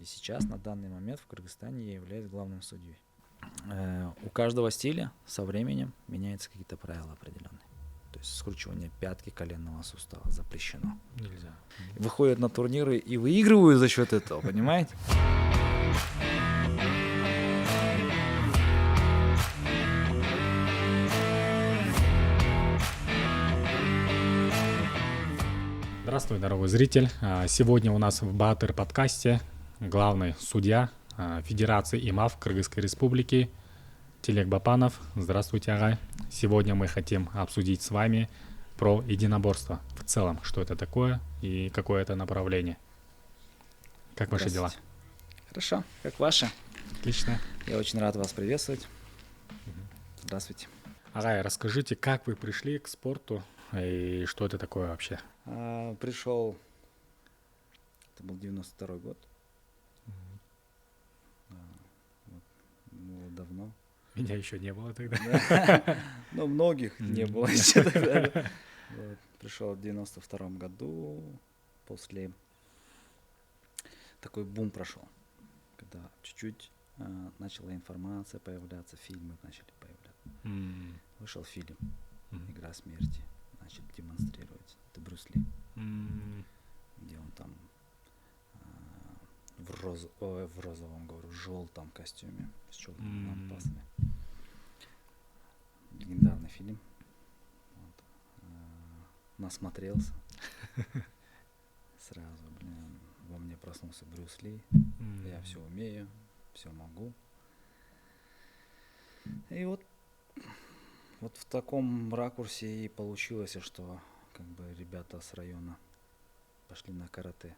сейчас, на данный момент, в Кыргызстане я являюсь главным судьей. У каждого стиля со временем меняются какие-то правила определенные. То есть скручивание пятки коленного сустава запрещено. Нельзя. Выходят на турниры и выигрывают за счет этого, понимаете? Здравствуй, дорогой зритель. Сегодня у нас в Баатыр подкасте главный судья Федерации ИМАФ Кыргызской Республики Тилек Бапанов. Здравствуйте, Агай. Сегодня мы хотим обсудить с вами про единоборство в целом, что это такое и какое это направление. Как ваши дела? Хорошо, как ваши? Отлично. Я очень рад вас приветствовать. Здравствуйте. Агай, расскажите, как вы пришли к спорту и что это такое вообще? Пришел, это был 92-й год. Было давно. Меня еще не было тогда. Ну, многих не было еще тогда. Пришел в 92-м году, после такой бум прошел, когда чуть-чуть начала информация появляться, фильмы начали появляться. Вышел фильм «Игра смерти», начали демонстрировать. Это Брюс Ли, где он там в розовом, говорю, желтом костюме с черными лампасами. Легендарный фильм. Вот. Насмотрелся. Сразу, во мне проснулся Брюс Ли. Я все умею, все могу. И вот в таком ракурсе и получилось, что как бы ребята с района пошли на карате.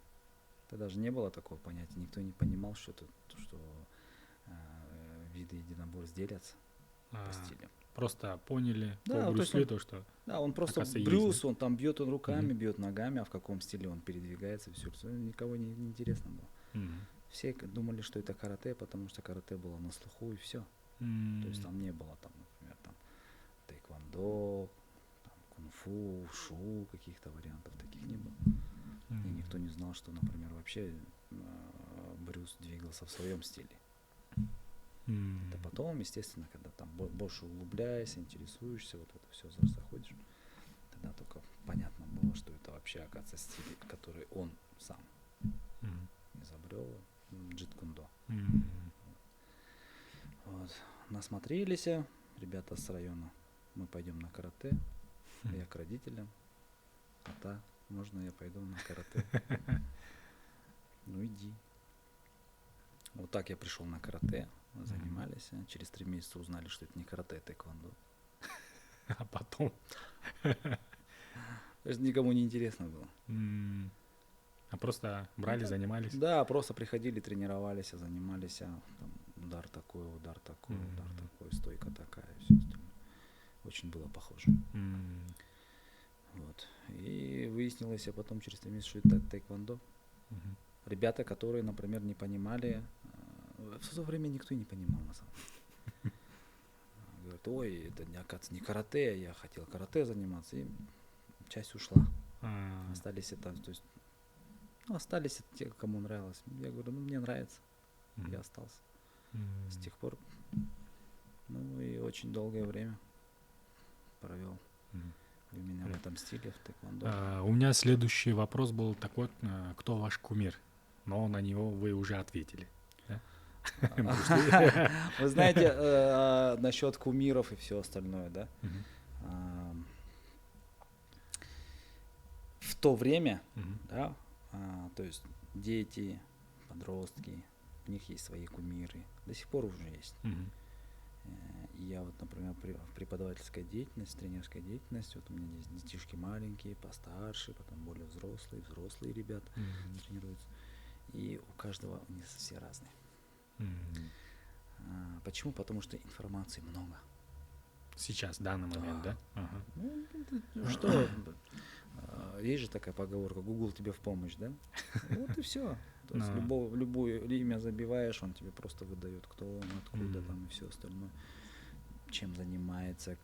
Тогда же не было такого понятия, никто не понимал, что виды единоборств делятся по стилю. Просто поняли Да, по Брюс Ли то, что... Да, он просто Брюс, он там бьет он руками, бьет ногами, а в каком стиле он передвигается, все никого не интересно было. Все думали, что это карате, потому что карате было на слуху и все. То есть там не было там, например, там тэквондо, там, кунг-фу, шу, каких-то вариантов таких не было. И никто не знал, что, например, вообще Брюс двигался в своем стиле. Это потом, естественно, когда там больше углубляешься, интересуешься, вот это все заходишь, тогда только понятно было, что это вообще, оказывается, стиль, который он сам изобрел, джит-кундо. Вот. Насмотрелись, ребята с района, мы пойдем на карате, я к родителям, можно я пойду на карате? Ну иди. Вот так я пришел на карате, занимались, через 3 месяца узнали, что это не карате, это тэквондо. А потом? То есть никому не интересно было. А просто брали, занимались? Да, просто приходили, тренировались, занимались, там, удар такой, стойка такая, все остальное. Очень было похоже. Вот. И выяснилось потом через 3 месяца, что это тэквондо. Ребята, которые, например, не понимали, в то время никто и не понимал на самом деле. Говорят, ой, это оказывается не карате, я хотел карате заниматься, и часть ушла. Остались остались те, кому нравилось. Я говорю, мне нравится, я остался. С тех пор, и очень долгое время провел именно в этом стиле, в тэквондо. У меня следующий вопрос был такой, кто ваш кумир? Но на него вы уже ответили. Да? Вы знаете, насчет кумиров и все остальное, да? В то время, да, то есть дети, подростки, у них есть свои кумиры, до сих пор уже есть. И я вот, например, в преподавательской деятельности, тренерской деятельности, вот у меня есть детишки маленькие, постарше, потом более взрослые ребята тренируются. И у каждого они все разные. Почему? Потому что информации много. Сейчас, в данный момент, да? Что? Есть же такая поговорка, Google тебе в помощь, да? Вот и все. То есть любое имя забиваешь, он тебе просто выдает, кто он, откуда там и все остальное. Чем занимается,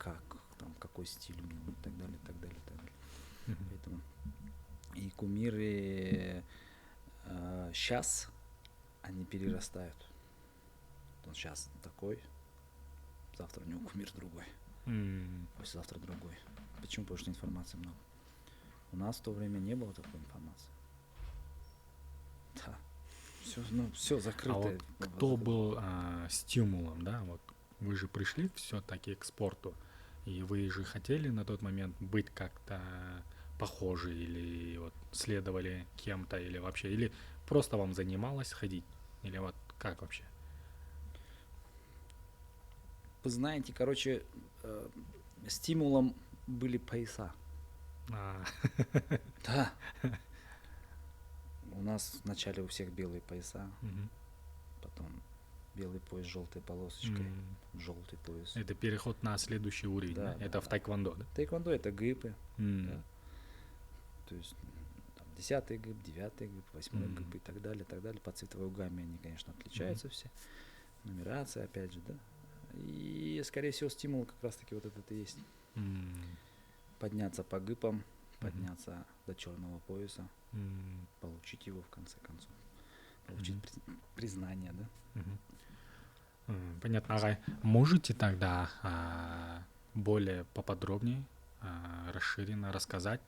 какой стиль у него и так далее, и так далее, и так далее. Поэтому и кумиры сейчас они перерастают. Он сейчас такой, завтра у него кумир другой, послезавтра другой. Почему? Потому что информации много. У нас в то время не было такой информации. Да. Все закрыто. А вот кто был стимулом, да? Вот вы же пришли все-таки к спорту, и вы же хотели на тот момент быть как-то похожи, или вот следовали кем-то, или вообще, или просто вам занималось ходить, или вот как вообще? Вы знаете, короче, стимулом были пояса. Да. У нас вначале у всех белые пояса, потом белый пояс с желтой полосочкой, желтый пояс. Это переход на следующий уровень, да? Это в тайквондо, да? Тайквондо это гэпы. Да. То есть 10-й гэп, 9-й гэп, 8-й гэп и так далее, так далее. По цветовой гамме они, конечно, отличаются все. Нумерация, опять же, да. И, скорее всего, стимул как раз-таки вот этот и есть. Подняться по гэпам, подняться до черного пояса, получить его в конце концов. Получить признание, да. Понятно. Агай, можете тогда более поподробнее, расширенно рассказать,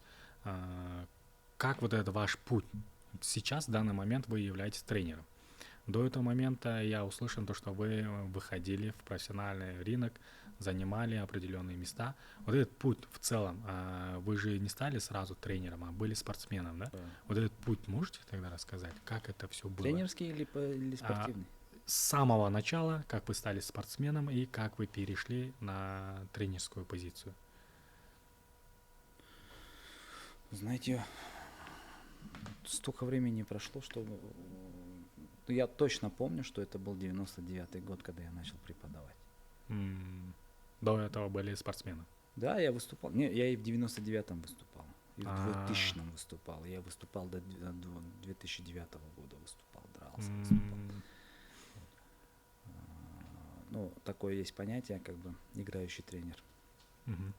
как вот этот ваш путь? Сейчас, в данный момент, вы являетесь тренером. До этого момента я услышал то, что вы выходили в профессиональный рынок, занимали определенные места. Вот этот путь в целом, вы же не стали сразу тренером, а были спортсменом, да? Вот этот путь можете тогда рассказать, как это все было? Тренерский или спортивный? С самого начала, как вы стали спортсменом и как вы перешли на тренерскую позицию? Знаете, столько времени прошло, что я точно помню, что это был 99-й год, когда я начал преподавать. До этого были спортсменом? Да, я выступал. Не, я и в 99-м выступал, и в 2000-м выступал. Я выступал до 2009 года, дрался, выступал. Ну, такое есть понятие, как бы, играющий тренер.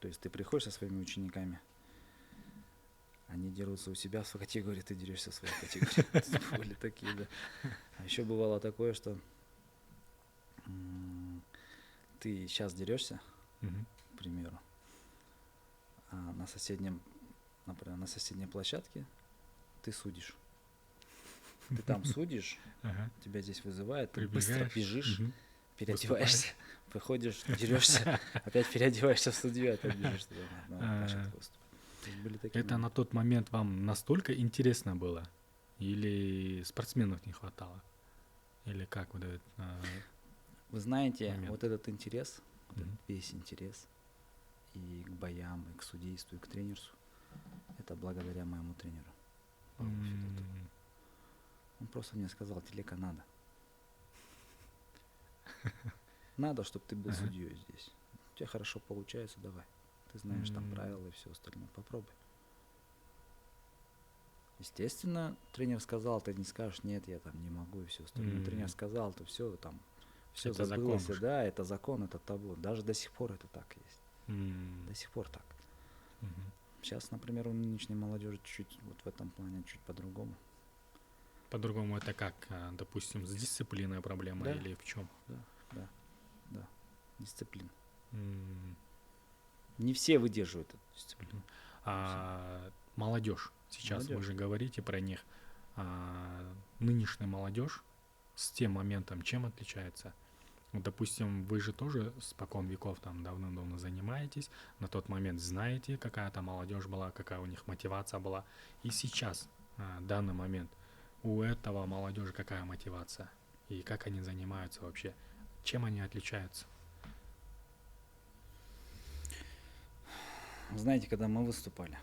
То есть ты приходишь со своими учениками, они дерутся у себя в своей категории, ты дерешься в своей категории. Были такие, да. А еще бывало такое, что ты сейчас дерешься, к примеру, а на соседнем, например, на соседней площадке ты судишь. Ты там судишь, тебя здесь вызывают, ты быстро бежишь, переодеваешься, выходишь, дерешься, опять переодеваешься в судью, опять бежишь на площадку выступать. Это на тот момент вам настолько интересно было? Или спортсменов не хватало? Или как вот этот Вы знаете, момент? вот этот интерес, вот этот весь интерес и к боям, и к судейству, и к тренерству, это благодаря моему тренеру. Он просто мне сказал: Телека, надо. Надо, чтобы ты был судьей здесь. У тебя хорошо получается, давай. Ты знаешь там правила и все остальное. Попробуй. Естественно, тренер сказал, ты не скажешь, нет, я там не могу и все остальное. Тренер сказал, то все там, все это забылось. закон, да, это закон, это табу. Даже до сих пор это так есть. До сих пор так. Сейчас, например, у нынешней молодежи чуть вот в этом плане чуть по-другому. По-другому это как? Допустим, с дисциплиной проблема, да, или в чем? Да. Дисциплина. Не все выдерживают эту дисциплину. Молодежь. Сейчас вы же говорите про них. Нынешняя молодежь с тем моментом чем отличается? Допустим, вы же тоже спокон веков там давно-давно занимаетесь, на тот момент знаете, какая там молодежь была, какая у них мотивация была. И сейчас, в данный момент, у этого молодежи какая мотивация? И как они занимаются вообще? Чем они отличаются? Знаете, когда мы выступали,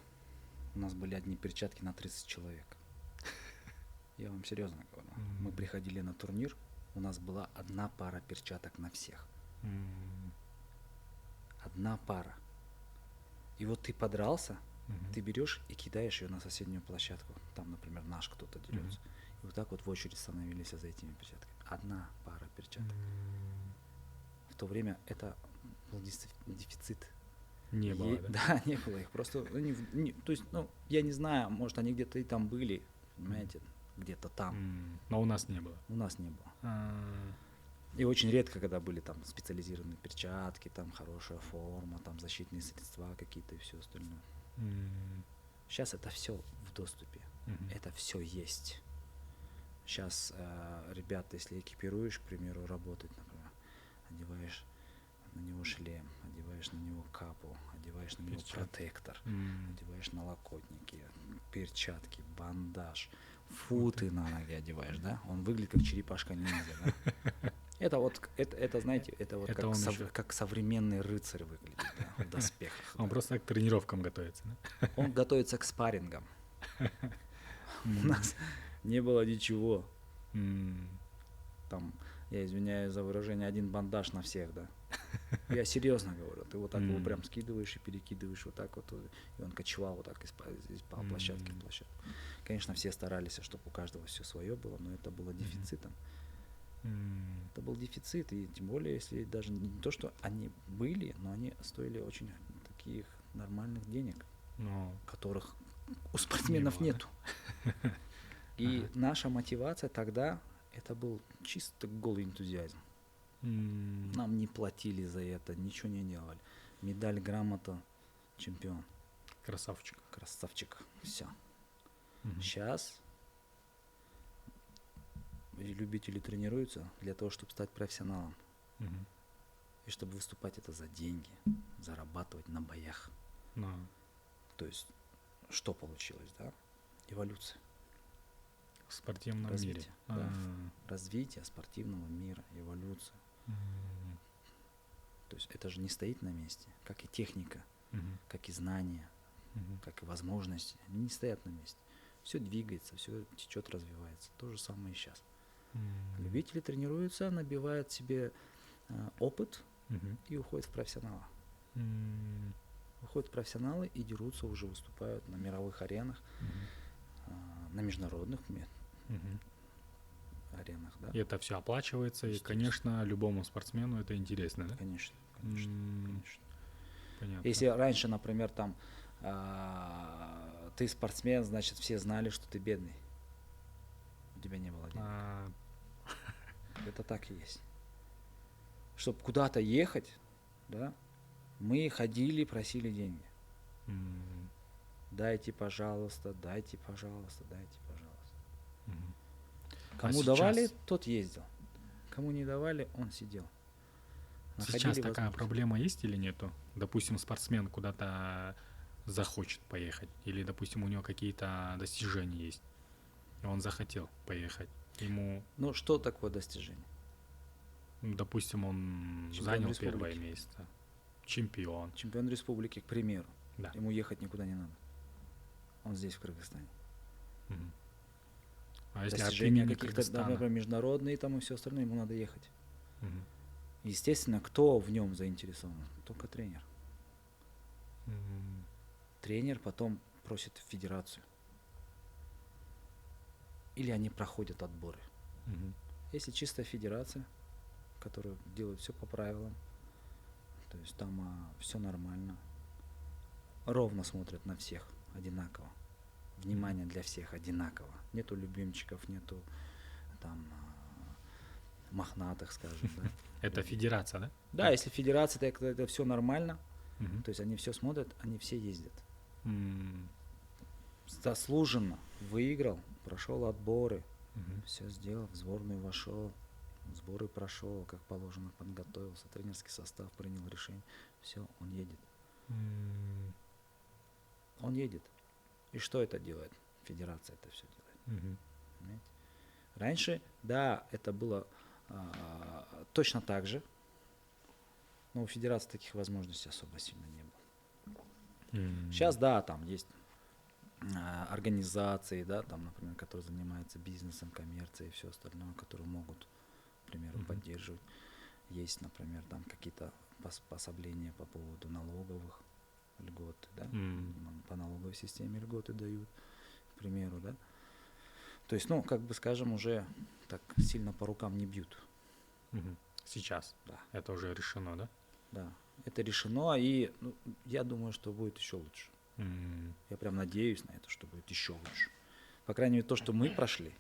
у нас были одни перчатки на 30 человек. Я вам серьезно говорю. Мы приходили на турнир, у нас была одна пара перчаток на всех. Одна пара. И вот ты подрался, ты берешь и кидаешь ее на соседнюю площадку. Там, например, наш кто-то дерется. И вот так вот в очередь становились за этими перчатками. Одна пара перчаток. В то время это был дефицит. Не было, да? Да, не было их. Просто, то есть, я не знаю, может, они где-то и там были, понимаете. где-то там. Но у нас не было. У нас не было. И очень редко, когда были там специализированные перчатки, там хорошая форма, там защитные средства какие-то и все остальное. Сейчас это все в доступе. Это все есть. Сейчас ребята, если экипируешь, к примеру, работать, например, одеваешь на него шлем, одеваешь на него капу, одеваешь на него протектор, одеваешь налокотники, перчатки, бандаж, футы на ноги одеваешь, да? Он выглядит как черепашка-ниндзя, да? Это вот, это знаете, это вот как современный рыцарь выглядит, да, в доспехах. Он просто к тренировкам готовится, да? Он готовится к спаррингам. У нас не было ничего. Там, я извиняюсь за выражение, один бандаж на всех, да. Я серьезно говорю, ты вот так его прям скидываешь и перекидываешь вот так вот, и он кочевал вот так по площадке в площадку. Конечно, все старались, чтобы у каждого все свое было, но это было дефицитом. Это был дефицит, и тем более, если даже не то, что они были, но они стоили очень таких нормальных денег, которых у спортсменов нету. И наша мотивация тогда, это был чисто голый энтузиазм. Нам не платили за это, ничего не делали. Медаль, грамота, чемпион. Красавчик. Красавчик, все. Сейчас любители тренируются для того, чтобы стать профессионалом. И чтобы выступать это за деньги, зарабатывать на боях. То есть, что получилось, да? Эволюция. В спортивном мире. Да. Развитие спортивного мира, эволюция. То есть это же не стоит на месте, как и техника, как и знания, как и возможности. Они не стоят на месте. Все двигается, все течет, развивается. То же самое и сейчас. Любители тренируются, набивают себе опыт и уходят в профессионала. Выходят профессионалы и дерутся, уже выступают на мировых аренах, на международных аренах. Да? И это все оплачивается, и, конечно, любому спортсмену это интересно, да? Конечно, конечно. Понятно. Если раньше, например, там ты спортсмен, значит, все знали, что ты бедный. У тебя не было денег. Это так и есть. Чтобы куда-то ехать, да, мы ходили, просили деньги. Дайте, пожалуйста, дайте, пожалуйста, дайте, пожалуйста. Кому давали, тот ездил. Кому не давали, он сидел. Сейчас такая проблема есть или нету? Допустим, спортсмен куда-то захочет поехать, или, допустим, у него какие-то достижения есть, и он захотел поехать. Ему... Ну, что такое достижение? Допустим, он Чемпион занял республики. Первое место. Чемпион. Чемпион республики, к примеру. Да. Ему ехать никуда не надо. Он здесь, в Кыргызстане. А если достижения каких-то, например, международные там и все остальное, ему надо ехать. Естественно, кто в нем заинтересован? Только тренер. Тренер потом просит в федерацию. Или они проходят отборы. Если чистая федерация, которая делает все по правилам, то есть там все нормально, ровно смотрят на всех одинаково. Внимание для всех одинаково. Нету любимчиков, нету там мохнатых, скажем, да. Это федерация, да? Да, если федерация, то это все нормально. То есть они все смотрят, они все ездят. Заслуженно выиграл, прошел отборы, все сделал, в сборную вошел, сборы прошел, как положено, подготовился, тренерский состав принял решение, все, он едет. Он едет. И что это делает? Федерация это все делает. Раньше, да, это было точно так же, но у федерации таких возможностей особо сильно не было. Сейчас, да, там есть организации, да, там, например, которые занимаются бизнесом, коммерцией и все остальное, которые могут, к примеру, поддерживать. Есть, например, там какие-то пособления по поводу налоговых льгот, да, по налоговой системе льготы дают, к примеру, да. То есть, ну, как бы, скажем, уже так сильно по рукам не бьют. Сейчас? Да. Это уже решено, да? Да, это решено, и я думаю, что будет еще лучше. Я прям надеюсь на это, что будет еще лучше. По крайней мере, то, что мы прошли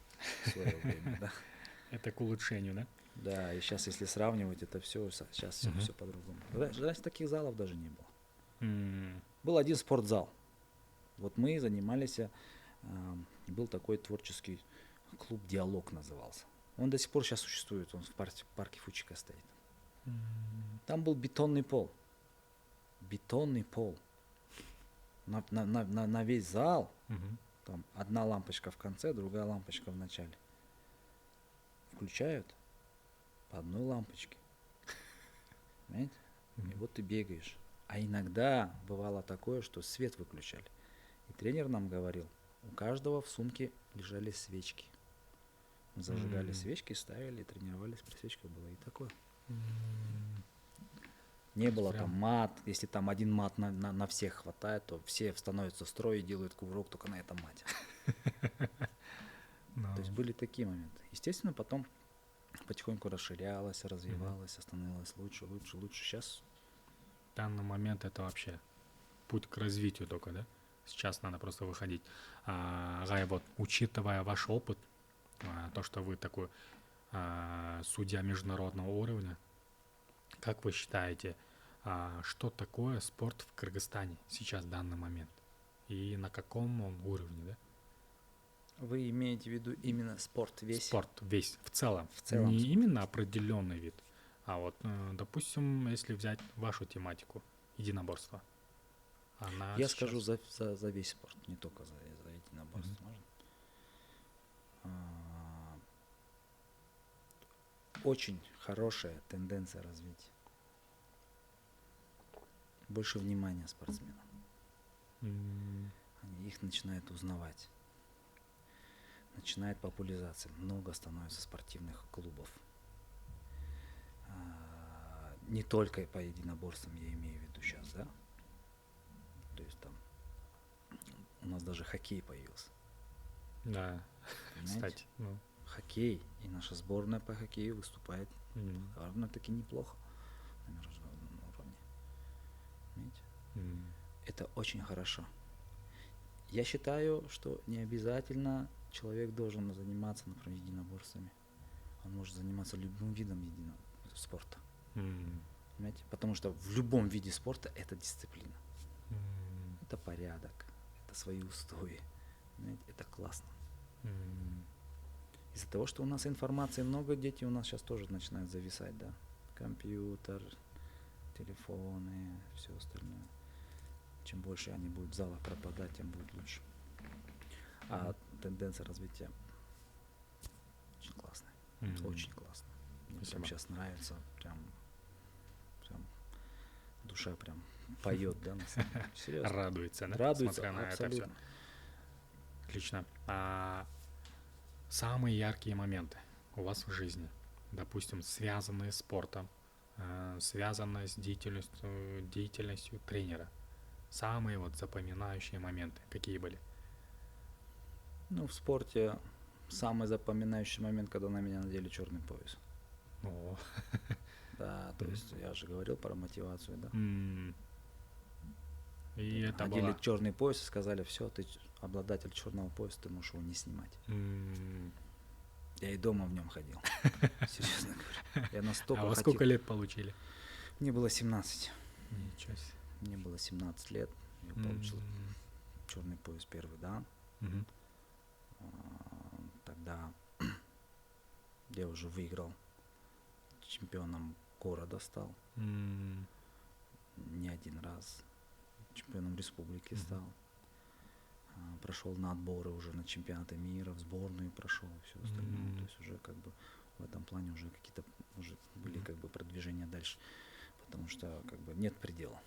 в свое время, да. Это к улучшению, да? Да, и сейчас, если сравнивать это все, сейчас все по-другому. Раньше таких залов даже не было. Был один спортзал. Вот мы занимались, был такой творческий клуб «Диалог» назывался. Он до сих пор сейчас существует, он в парке Фучика стоит. Там был бетонный пол. Бетонный пол. На весь зал. Там одна лампочка в конце, другая лампочка в начале. Включают по одной лампочке. Понимаете? И вот ты бегаешь. А иногда бывало такое, что свет выключали. И тренер нам говорил, у каждого в сумке лежали свечки. Мы зажигали свечки, ставили, тренировались, при свечках было и такое. Не было прям там мат. Если там один мат на всех хватает, то все становятся в строй и делают кувырок только на этом мате. То есть были такие моменты. Естественно, потом потихоньку расширялось, развивалось, становилось лучше. Сейчас в данный момент это вообще путь к развитию только, да? Сейчас надо просто выходить. Гай, вот, учитывая ваш опыт, то, что вы такой судья международного уровня, как вы считаете, что такое спорт в Кыргызстане сейчас в данный момент? И на каком он уровне, да? Вы имеете в виду именно спорт весь? Спорт весь, в целом. спорт. Не именно определенный вид, а вот, допустим, если взять вашу тематику, единоборство. Я скажу за весь спорт, не только за единоборство. Можно? Очень хорошая тенденция развития. Больше внимания спортсменам. Их начинают узнавать. Начинает популяризация. Много становится спортивных клубов. Не только по единоборствам я имею в виду сейчас, да? То есть там у нас даже хоккей появился. Да, понимаете? Кстати. Хоккей. И наша сборная по хоккею выступает довольно-таки неплохо на международном уровне. Понимаете? Это очень хорошо. Я считаю, что не обязательно человек должен заниматься, например, единоборствами. Он может заниматься любым видом спорта. Понимаете? Потому что в любом виде спорта это дисциплина. Это порядок, это свои устои. Понимаете? Это классно. Из-за того, что у нас информации много, дети у нас сейчас тоже начинают зависать, да. Компьютер, телефоны, все остальное. Чем больше они будут в залах пропадать, тем будет лучше. А тенденция развития очень классная. Очень классная. Мне прям сейчас нравится, прям душа прям поет, да, на самом деле. Серьезно. Радуется, да? Радуется, смотря на абсолютно. это все. Отлично. Самые яркие моменты у вас в жизни, допустим, связанные с спортом, связанные с деятельностью тренера. Самые вот запоминающие моменты какие были? Ну, в спорте самый запоминающий момент, когда на меня надели черный пояс. О. Да, то есть я же говорил про мотивацию, да. И это надели было... черный пояс и сказали, все, ты обладатель черного пояса, ты можешь его не снимать. Я и дома в нем ходил. Серьезно говорю. Я настолько А вы хотел. сколько лет получили? Мне было 17. Ничего себе. Мне было 17 лет. Я получил черный пояс первый, да. Тогда я уже выиграл. Чемпионом города стал. Не один раз. Чемпионом республики стал. Прошел на отборы уже на чемпионаты мира, в сборную прошел, все остальное. То есть уже как бы в этом плане уже какие-то уже были как бы продвижения дальше. Потому что как бы нет предела.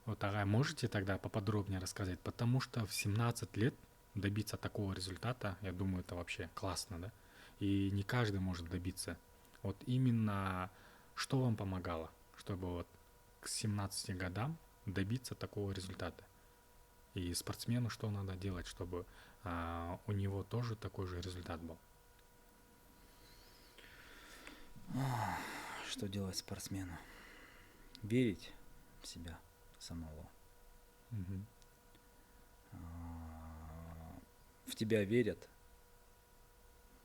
Вот, ага, можете тогда поподробнее рассказать? Потому что в 17 лет добиться такого результата, я думаю, это вообще классно, да? И не каждый может добиться. Вот именно что вам помогало, чтобы вот к 17 годам добиться такого результата? И спортсмену что надо делать, чтобы у него тоже такой же результат был? Что делать спортсмену? Верить в себя самого. в тебя верят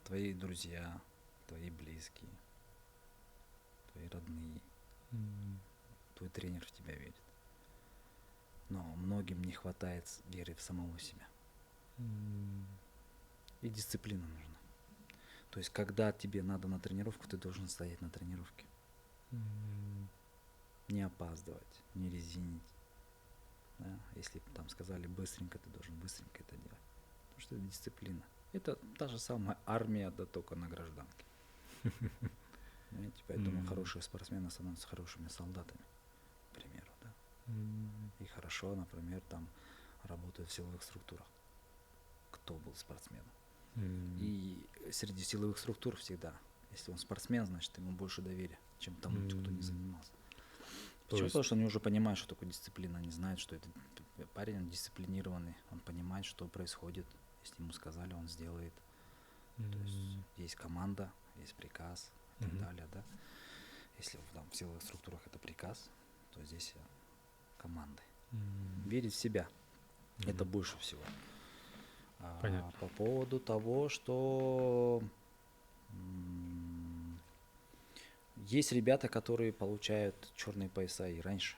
твои друзья, твои близкие, твои родные. Твой тренер в тебя верит. Но многим не хватает веры в самого себя. И дисциплина нужна. То есть, когда тебе надо на тренировку, ты должен стоять на тренировке. Не опаздывать, не резинить. Да? Если там сказали быстренько, ты должен быстренько это делать. Потому что это дисциплина. Это та же самая армия, да только на гражданке. Понимаете? Поэтому хорошие спортсмены становятся хорошими солдатами, к примеру. Да? И хорошо, например, там работают в силовых структурах. Кто был спортсменом? И среди силовых структур всегда, если он спортсмен, значит ему больше доверия, чем тому, кто не занимался. Почему? Потому что они уже понимают, что такое дисциплина, они знают, что это парень, он дисциплинированный, он понимает, что происходит, если ему сказали, он сделает. То есть есть команда, есть приказ и так далее, да. Если там, в силовых структурах это приказ, то здесь команды. Верить в себя, это больше всего. По поводу того, что есть ребята, которые получают черные пояса и раньше.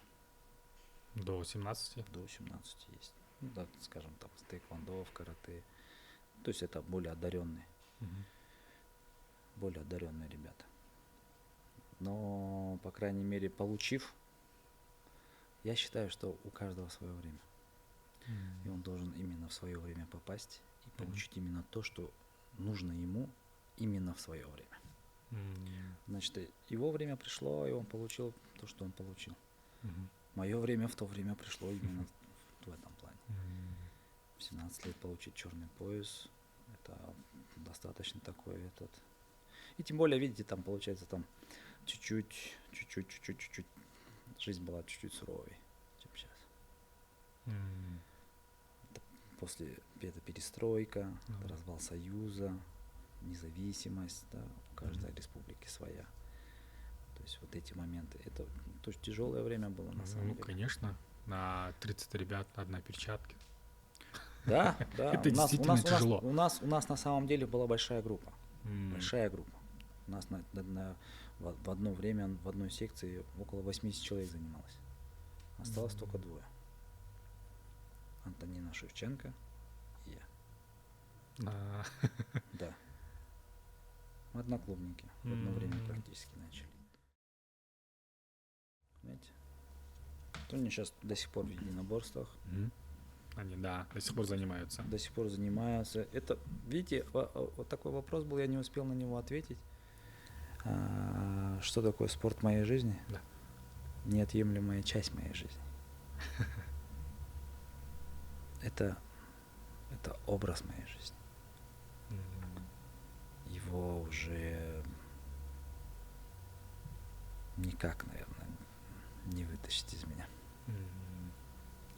До 17? До 18 есть. Ну, да, скажем так, в тэквондо, в карате. То есть это более одаренные. Более одаренные ребята. Но, по крайней мере, получив, я считаю, что у каждого свое время. И он должен именно в свое время попасть и получить именно то, что нужно ему именно в свое время. Значит, его время пришло, и он получил то, что он получил. Мое время в то время пришло именно в этом плане. В 17 лет получить черный пояс, это достаточно такой этот. И тем более, видите, там получается там чуть-чуть, жизнь была чуть-чуть суровой, чем сейчас. После это перестройка, развал Союза, независимость, да, у каждой республики своя. То есть вот эти моменты, это то есть тяжелое время было на самом деле. Ну, конечно, на 30 ребят одна перчатка. Да, да. Это действительно тяжело. У нас на самом деле была большая группа. Большая группа. У нас в одно время в одной секции около 80 человек занималось. Осталось только двое. Антонина Шевченко и я. Да. Мы одноклубники. В одно время практически начали. Понимаете? Они сейчас до сих пор в единоборствах. Они, да, до сих пор занимаются. До сих пор занимаются. Это, видите, вот такой вопрос был, я не успел на него ответить. Что такое спорт в моей жизни? Да. Неотъемлемая часть моей жизни. Это образ моей жизни. Его уже никак, наверное, не вытащить из меня.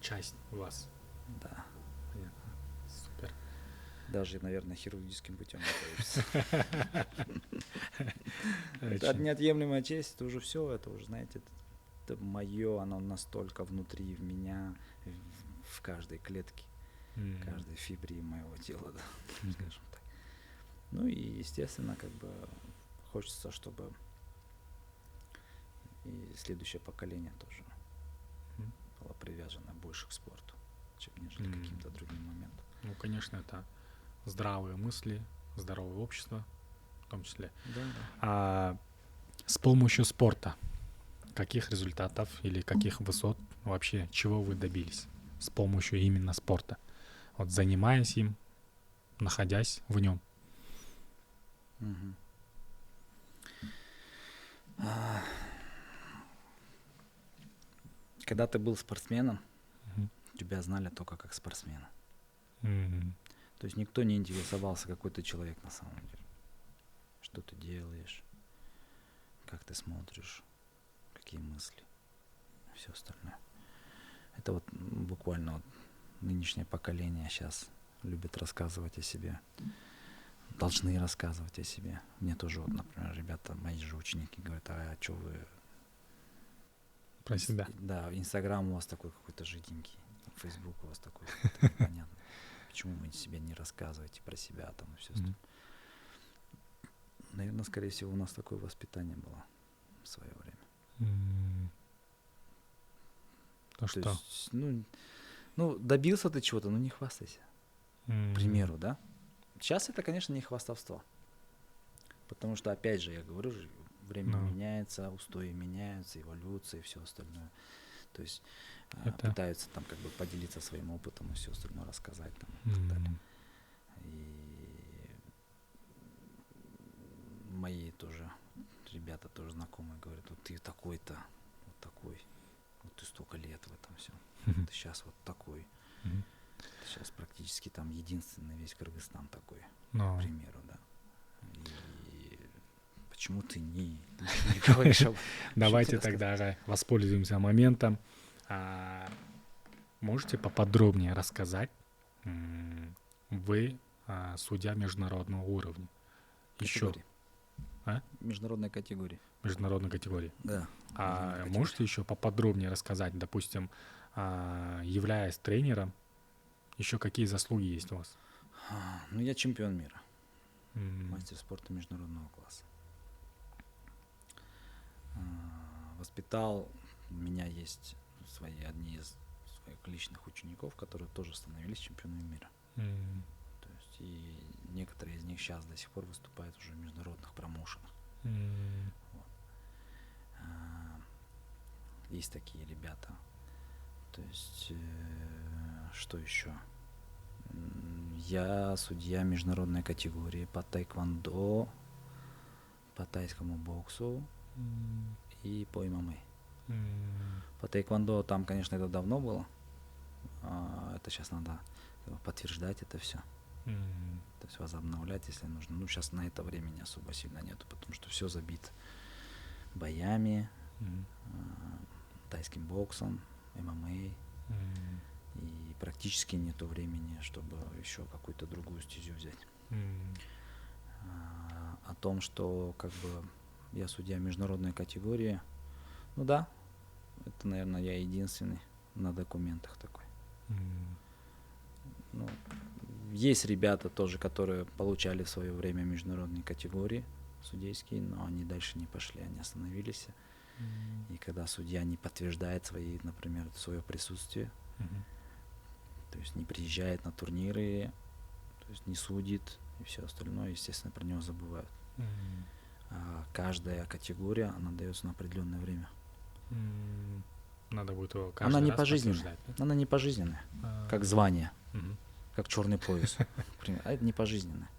Часть вас. Да. Понятно. Супер. Даже, наверное, хирургическим путем не получится. Это неотъемлемая часть, это уже все, это уже, знаете, это мое, оно настолько внутри в меня, в каждой клетке, в каждой фибре моего тела, да, скажем так. Ну и, естественно, как бы хочется, чтобы и следующее поколение тоже было привязано больше к спорту, чем нежели к каким-то другим моментам. Ну, конечно, это здравые мысли, здоровое общество в том числе. Да. А с помощью спорта каких результатов или каких высот вообще, чего вы добились с помощью именно спорта? Вот занимаясь им, находясь в нем. Когда ты был спортсменом, тебя знали только как спортсмена. То есть никто не интересовался, какой ты человек на самом деле. Что ты делаешь, как ты смотришь, какие мысли, все остальное. Это вот буквально вот нынешнее поколение сейчас любит рассказывать о себе. Должны рассказывать о себе. Мне тоже, вот, например, ребята, мои же ученики говорят, а что вы... Про себя. Да, Инстаграм у вас такой какой-то жиденький, Фейсбук у вас такой непонятный. почему вы себе не рассказываете про себя там и все остальное. Наверное, скорее всего, у нас такое воспитание было в свое время. То что? Есть, ну, добился ты чего-то, ну не хвастайся. К примеру, да? Сейчас это, конечно, не хвастовство. Потому что, опять же, я говорю, время меняется, устои меняются, эволюция и все остальное. То есть пытаются там как бы поделиться своим опытом и все остальное рассказать там и так далее. И мои тоже ребята тоже знакомые говорят, вот ты такой-то, вот такой, вот ты столько лет в этом всем, ты сейчас вот такой. Ты сейчас практически там единственный весь Кыргызстан такой, к примеру, да. И почему ты не говоришь об этом? Давайте тогда воспользуемся моментом. Можете поподробнее рассказать, вы судья международного уровня? Еще. Международной категории. Международной категории. Да. Можете еще поподробнее рассказать, допустим, являясь тренером, еще какие заслуги есть у вас? Ну, я чемпион мира. Мастер спорта международного класса. Воспитал, у меня есть одни из своих личных учеников, которые тоже становились чемпионами мира. То есть и некоторые из них сейчас до сих пор выступают уже в международных промоушенах. Вот. Есть такие ребята. То есть что еще? Я судья международной категории по тайквондо, по тайскому боксу и по ММА. По тайквондо там, конечно, это давно было. Это сейчас надо подтверждать это все. То есть возобновлять, если нужно. Ну, сейчас на это времени особо сильно нету, потому что все забито боями, тайским боксом, ММА. И практически нету времени, чтобы еще какую-то другую стезю взять. О том, что как бы я судья международной категории, ну да, это, наверное, я единственный на документах такой. Ну, есть ребята тоже, которые получали в свое время международные категории судейские, но они дальше не пошли, они остановились. И когда судья не подтверждает свои, например, свое присутствие, то есть не приезжает на турниры, то есть не судит и все остальное, естественно, про него забывают. А каждая категория, она дается на определенное время. Надо будет его каждый она не раз пожизненная. подтверждать, да? Она не пожизненная, как звание, как черный пояс. А это не пожизненное.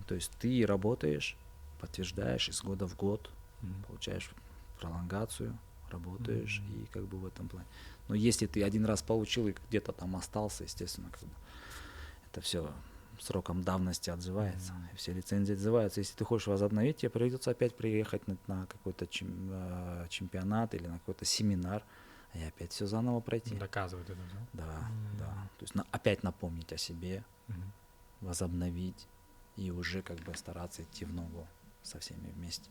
То есть ты работаешь, подтверждаешь из года в год, получаешь пролонгацию, работаешь и как бы в этом плане. Но если ты один раз получил и где-то там остался, естественно, как бы это все сроком давности отзывается, все лицензии отзываются. Если ты хочешь возобновить, тебе придется опять приехать на какой-то чемпионат или на какой-то семинар, и опять все заново пройти. Доказывать это, да? Да. То есть опять напомнить о себе, возобновить и уже как бы стараться идти в ногу со всеми вместе,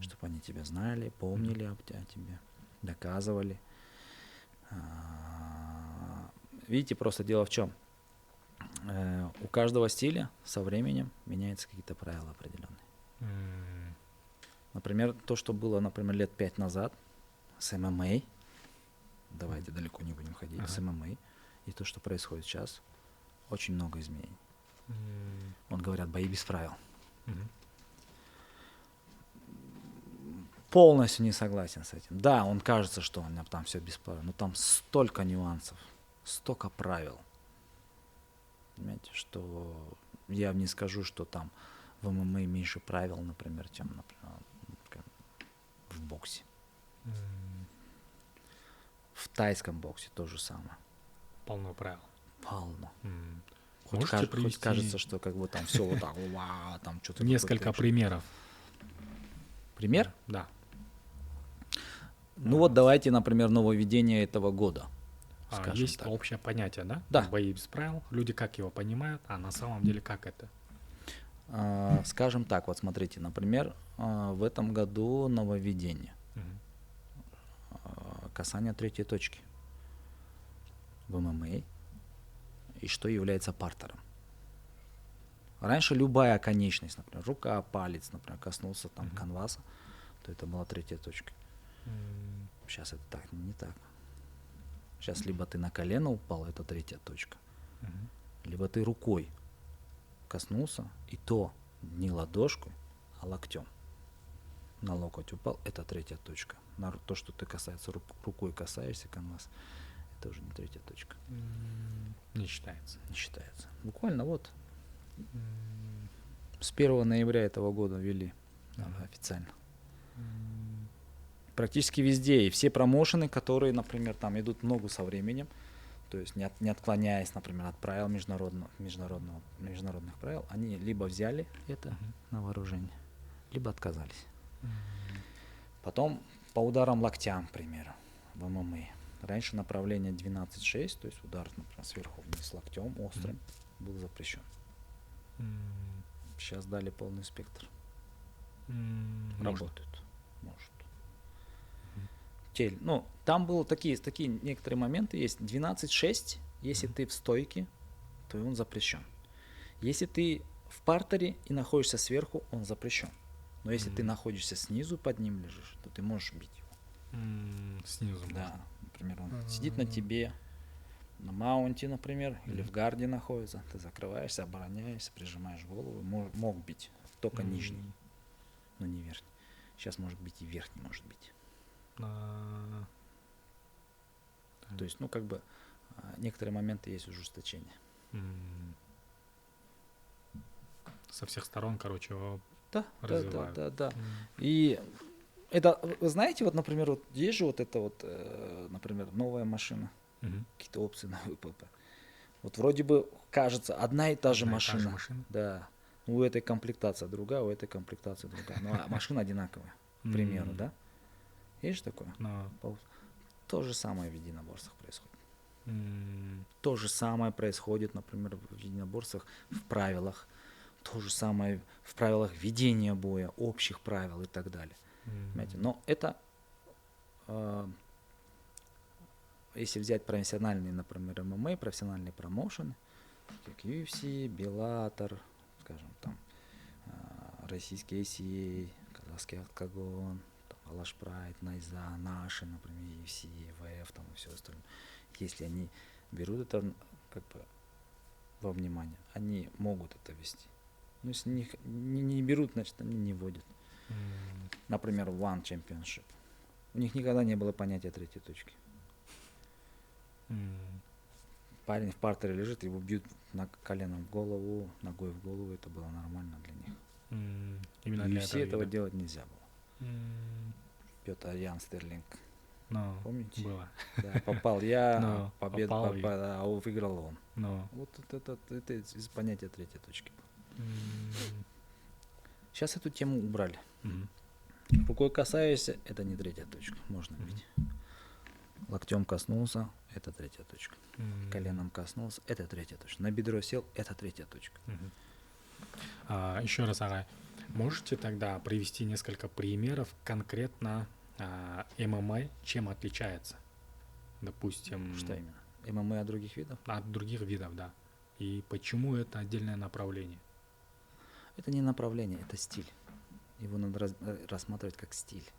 чтобы они тебя знали, помнили о тебе, доказывали. Видите, просто дело в чем? У каждого стиля со временем меняются какие-то правила определенные. Например, то, что было, например, лет 5 назад с ММА, давайте далеко не будем ходить, с ММА, и то, что происходит сейчас, очень много изменений. Вот говорят, бои без правил. Полностью не согласен с этим. Да, он кажется, что у меня там все без правил, но там столько нюансов, столько правил. Понимаете, что я не скажу, что там в ММА меньше правил, например, чем, например, в боксе. В тайском боксе то же самое. Полно правил. Полно. Хоть кажется, что как бы там все вот так, там что-то. Несколько примеров. Пример? Да. Ну вот давайте, например, нововведение этого года. Есть так. Общее понятие, да? Да. Бои без правил. Люди как его понимают, а на самом деле как это? Скажем так, вот смотрите, например, в этом году нововведение. Касание третьей точки в ММА и что является партером. Раньше любая конечность, например, рука, палец, например, коснулся там канваса, то это была третья точка. Сейчас это так, не так. Сейчас либо ты на колено упал, это третья точка, либо ты рукой коснулся, и то не ладошкой, а локтем. На локоть упал, это третья точка. На то, что ты касаешься рукой, касаешься канваса, это уже не третья точка. Не считается. Не считается. Буквально вот с 1 ноября этого года ввели официально. Практически везде. И все промоушены, которые, например, там идут ногу со временем, то есть не отклоняясь, например, от правил международных правил, они либо взяли это на вооружение, либо отказались. Потом по ударам локтям, к примеру, в ММА. Раньше направление 12-6, то есть удар, например, сверху вниз локтем острым, был запрещен. Сейчас дали полный спектр. Работают. Может. Ну, там было такие некоторые моменты есть. 12-6, если ты в стойке, то он запрещен. Если ты в партере и находишься сверху, он запрещен. Но если ты находишься снизу, под ним лежишь, то ты можешь бить его. Снизу. Да. Можно. Например, он сидит на тебе, на маунте, например, или в гарде находится. Ты закрываешься, обороняешься, прижимаешь голову. Мог бить только нижний, но не верхний. Сейчас может быть и верхний может бить. То есть, ну, как бы, некоторые моменты есть ужесточения. Со всех сторон, короче, его развивают. Да. И это, вы знаете, вот, например, вот есть же вот это вот, например, новая машина, какие-то опции на ВПП. Вот вроде бы кажется одна и та же машина. Да. У этой комплектация другая, у этой комплектация другая. Но машина одинаковая, к примеру, да? Есть же такое? То же самое в единоборствах происходит. То же самое происходит, например, в единоборствах в правилах. То же самое в правилах ведения боя, общих правил и так далее. Понимаете? Но это, если взять профессиональные, например, ММА, профессиональные промоушены, как UFC, Bellator, скажем, там, российский ACA, казахский Octagon, Алаш Прайд, Найза, наши, например, UFC, ВФ, там и все остальное. Если они берут это как бы во внимание, они могут это вести. Но если не берут, значит, они не вводят. Например, One Championship. У них никогда не было понятия третьей точки. Парень в партере лежит, его бьют коленом в голову, ногой в голову, это было нормально для них. Именно для этого делать нельзя было. Петр Ян Стерлинг. Помните? Было. Да, попал я, выиграл он. Вот это из понятия третьей точки. Сейчас эту тему убрали. Рукой касаешься, это не третья точка, можно бить. Локтем коснулся, это третья точка. Коленом коснулся, это третья точка. На бедро сел, это третья точка. Еще раз, Агай, можете тогда привести несколько примеров конкретно ММА, чем отличается? Допустим... Что именно? ММА от других видов? От других видов, да. И почему это отдельное направление? Это не направление, это стиль. Его надо рассматривать как стиль.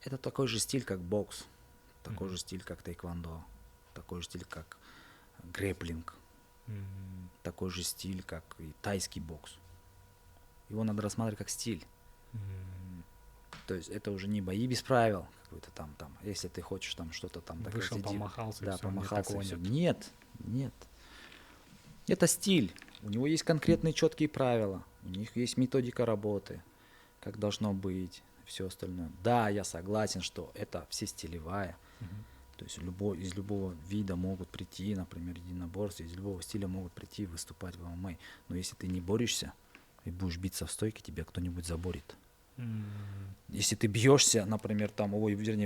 Это такой же стиль, как бокс, такой же стиль, как тэквондо, такой же стиль, как грэпплинг, такой же стиль, как и тайский бокс. Его надо рассматривать как стиль. То есть это уже не бои без правил, какой-то там, если ты хочешь там что-то там... Вышел, помахался, да, и все, помахался, и все. Нет. Это стиль. У него есть конкретные четкие правила, у них есть методика работы, как должно быть, все остальное. Да, я согласен, что это все стилевая. То есть из любого вида могут прийти, например, единоборцы, из любого стиля могут прийти и выступать в ММА. Но если ты не борешься и будешь биться в стойке, тебя кто-нибудь заборет. Если ты бьешься, например,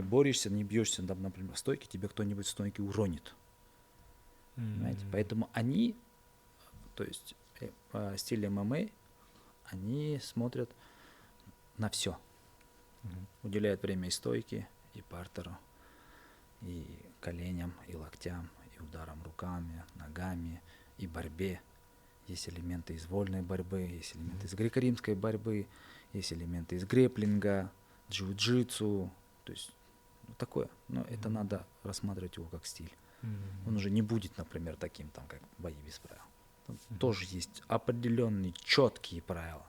борешься, не бьешься, например, в стойке, тебя кто-нибудь в стойке уронит. Понимаете? Поэтому они, то есть стиль ММА, они смотрят на все. Уделяют время и стойке, и партеру, и коленям, и локтям, и и ударом руками, ногами, и борьбе. Есть элементы из вольной борьбы, есть элементы из греко-римской борьбы, есть элементы из грэпплинга, джиу-джитсу, то есть вот такое. Но это надо рассматривать его как стиль. Он уже не будет, например, таким, там, как бои без правил. Там тоже есть определенные четкие правила,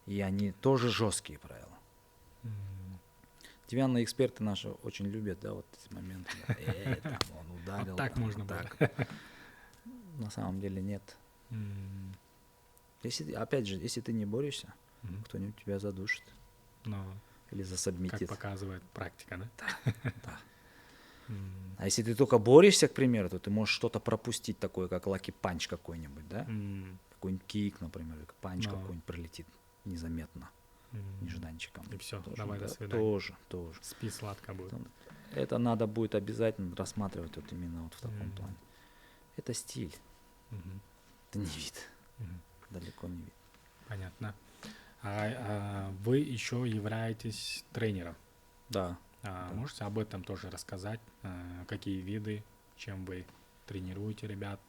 и они тоже жесткие правила. Деревянные эксперты наши очень любят, да, вот эти моменты. Там он ударил. Вот так там, можно так. было. На самом деле нет. Если, опять же, если ты не борешься, кто-нибудь тебя задушит. Или засабмитит. Как показывает практика, да? Да. А если ты только борешься, к примеру, то ты можешь что-то пропустить такое, как лаки-панч какой-нибудь, да? Какой-нибудь кик, например, или панч какой-нибудь пролетит незаметно, нежданчиком. И все, тоже, давай да, до свидания. Тоже. Спи сладко будет. Это надо будет обязательно рассматривать вот именно вот в таком плане. Это стиль. Это не вид. Далеко не вид. Понятно. Вы еще являетесь тренером. Да. Можете об этом тоже рассказать? Какие виды, чем вы тренируете ребят?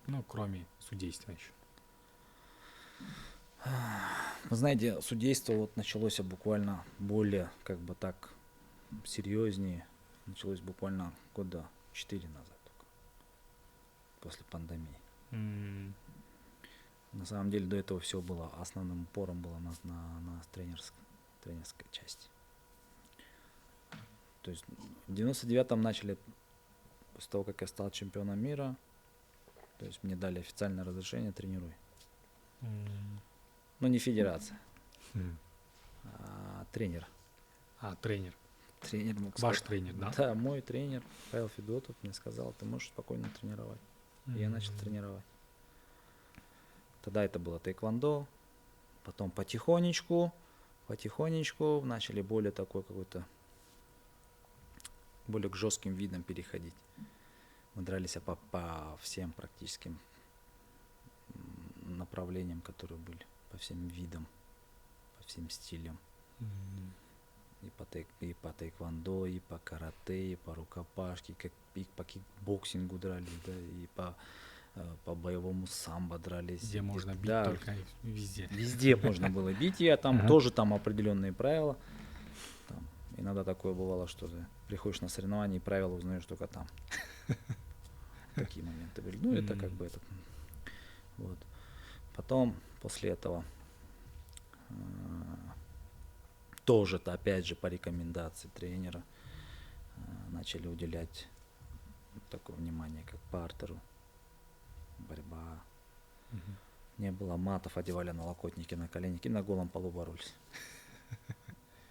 Ну, кроме судейства еще. Вы знаете, судейство вот началось буквально более, как бы так, серьезнее. Началось буквально года 4 назад только. После пандемии. На самом деле до этого все было, основным упором было на тренерской части. То есть в 99-м начали, после того, как я стал чемпионом мира, то есть мне дали официальное разрешение тренируй. Ну, не федерация, а тренер. Тренер. Тренер мог Ваш сказать, тренер, да? Да, мой тренер Павел Федотов мне сказал, ты можешь спокойно тренировать. И я начал тренировать. Тогда это было тэквондо, потом потихонечку начали более такой какой-то, более к жестким видам переходить. Мы дрались по всем практическим направлениям, которые были, по всем видам, по всем стилям. И по тэквондо, и по карате, и по рукопашке, и по кикбоксингу дрались, да, и по боевому самбо дрались. Где можно бить, да, только везде. Везде можно было бить, и там тоже там определенные правила. Там, иногда такое бывало, что ты приходишь на соревнования и правила узнаешь только там. Такие моменты были. Ну, это как бы это. Вот. Потом, после этого, тоже-то, опять же, по рекомендации тренера, начали уделять такое внимание, как партеру, борьба. Не было матов, одевали налокотники на коленники и на голом полу боролись.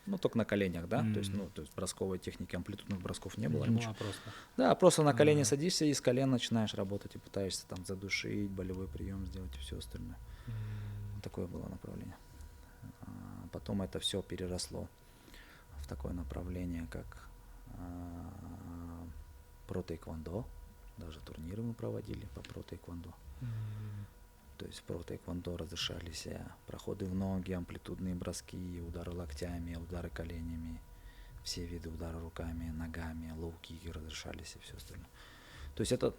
Ну, только на коленях, да? То есть бросковой техники, амплитудных бросков не было. Не было просто. Да, просто на колени садишься и с колен начинаешь работать и пытаешься там задушить, болевой прием сделать и все остальное. Такое было направление. Потом это все переросло в такое направление, как про-тэквондо. Даже турниры мы проводили по про-тэквондо. То есть в про-тэквондо разрешались проходы в ноги, амплитудные броски, удары локтями, удары коленями, все виды удара руками, ногами, лоу-кики разрешались и все остальное. То есть это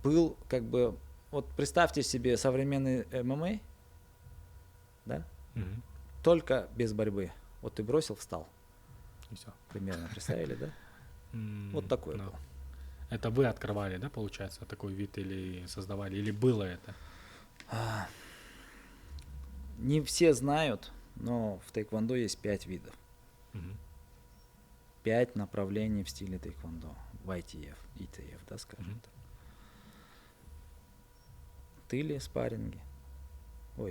был как бы, вот представьте себе современный ММА, да? Только без борьбы. Вот ты бросил, встал. И все. Примерно представили, да? Вот такое было. Это вы открывали, да, получается, такой вид или создавали, или было это? Не все знают, но в тэквондо есть 5 видов. 5 направлений в стиле тэквондо. В ITF, ITF, да, скажем так. Тыли, спарринги.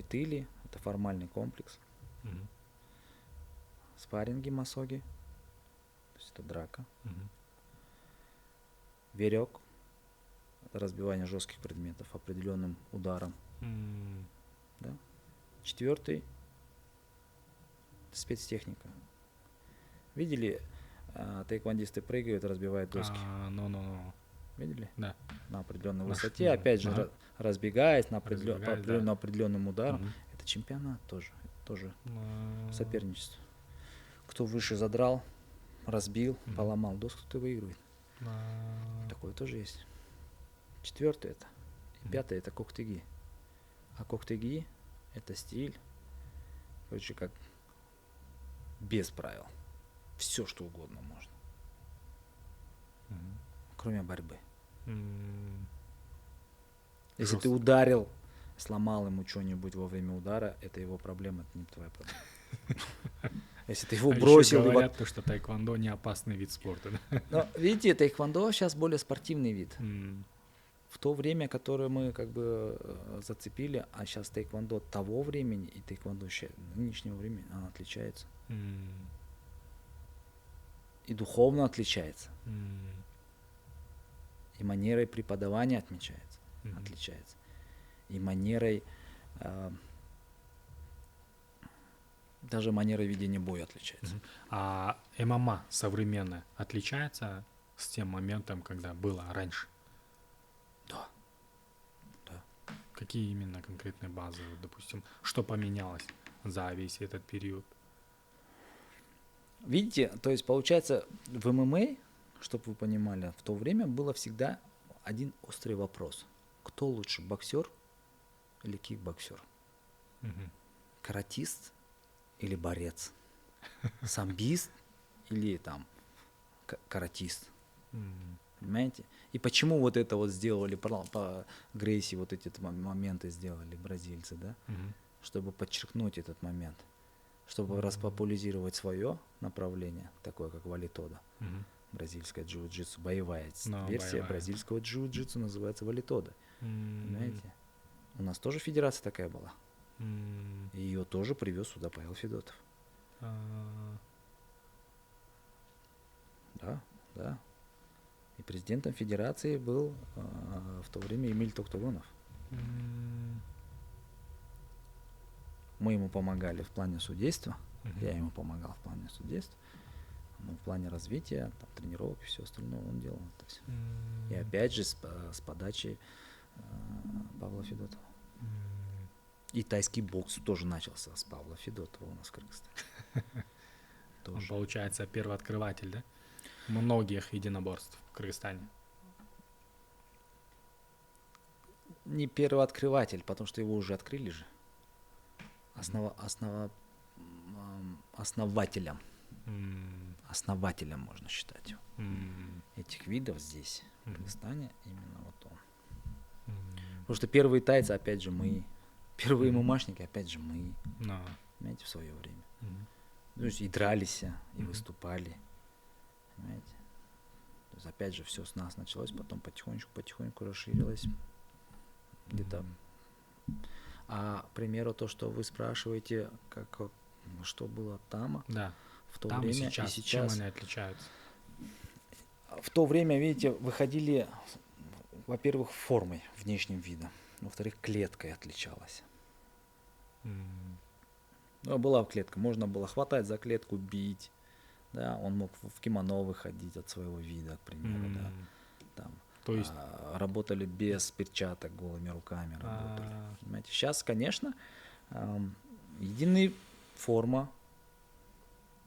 Тыли — это формальный комплекс. Спарринги, масоги, то есть это драка. Верек — это разбивание жестких предметов определенным ударом. Да? 4 — спецтехника. Видели, тэквондисты прыгают, разбивают доски? Видели? Да. На определенной высоте, опять же, разбегаясь по определенным ударам. Это чемпионат тоже соперничество. Кто выше задрал, разбил, поломал доску, кто выигрывает. Такое тоже есть. 4 это. И 5 это коктеги. А коктеги это стиль, короче, как без правил. Все, что угодно можно. Кроме борьбы. Если ты ударил, сломал ему что-нибудь во время удара, это его проблема, это не твоя проблема. Если ты его бросил... Еще говорят, что тайквондо не опасный вид спорта. Но, видите, тайквондо сейчас более спортивный вид. В то время, которое мы как бы зацепили, а сейчас тайквондо того времени и тайквондо нынешнего времени, оно отличается. И духовно отличается. И манерой преподавания отличается. И манерой, даже манерой ведения боя отличается. А ММА современная отличается с тем моментом, когда было раньше? Да. Какие именно конкретные базы, допустим, что поменялось за весь этот период? Видите, то есть получается в ММА, чтобы вы понимали, в то время было всегда один острый вопрос. Кто лучше, боксер или кикбоксер? Каратист или борец? Самбист или там каратист? Понимаете? И почему вот это вот сделали по Грейси, вот эти моменты сделали бразильцы, да? Чтобы подчеркнуть этот момент, чтобы распопуляризировать свое направление, такое как валитода. Бразильская джиу-джитсу, боевая версия бразильского джиу-джитсу называется валитода. Понимаете? У нас тоже федерация такая была. И ее тоже привез сюда Павел Федотов. Да. И президентом федерации был в то время Эмиль Токтагонов. Мы ему помогали в плане судейства. Я ему помогал в плане судейства. Но в плане развития, там, тренировок и все остальное он делал. И опять же с подачи Павла Федотова. И тайский бокс тоже начался с Павла Федотова у нас в Кыргызстане. Он, получается, первооткрыватель, да? Многих единоборств в Кыргызстане. Не первооткрыватель, потому что его уже открыли же. Основателем. Основателем можно считать его. Этих видов здесь, в Кыргызстане, именно вот он. Потому что первые тайцы, опять же, мы. Первые мумашники, опять же, мы. Понимаете, в свое время. То есть и дрались, и выступали. Понимаете? То есть опять же все с нас началось, потом потихонечку расширилось. Где-то. А, к примеру, то, что вы спрашиваете, что было там, в то там время и сейчас. Чем они отличаются? В то время, видите, выходили, во-первых, формой, внешним видом, во-вторых, клеткой отличалась. Ну, была клетка, можно было хватать за клетку, бить, да, он мог в кимоно выходить от своего вида, к примеру, да, там. То есть работали без перчаток, голыми руками работали. Понимаете? Сейчас, конечно, единая форма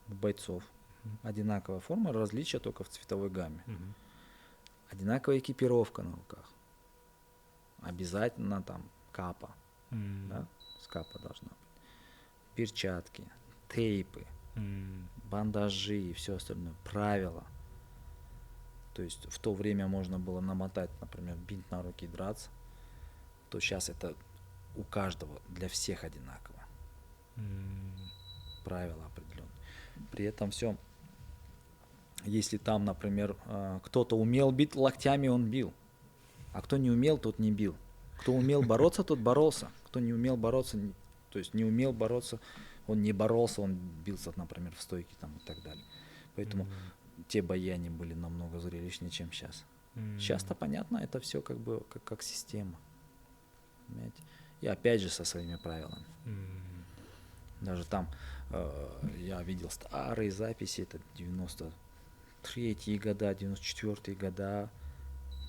бойцов, одинаковая форма, различия только в цветовой гамме. Одинаковая экипировка на руках. Обязательно там капа, да, с капа должна быть. Перчатки, тейпы, бандажи и все остальное. Правила. То есть в то время можно было намотать, например, бинт на руки и драться, то сейчас это у каждого, для всех одинаково. Правила определенные. При этом все, если там, например, кто-то умел бить локтями, он бил, а кто не умел, тот не бил. Кто умел бороться, тот боролся. Кто не умел бороться, то есть не умел бороться, он не боролся, он бился, например, в стойке там и так далее. Поэтому те бои, они были намного зрелищнее, чем сейчас. Сейчас-то понятно, это все как бы как система. Понимаете? И опять же со своими правилами. Даже там я видел старые записи, это 93-е года, 94-е года,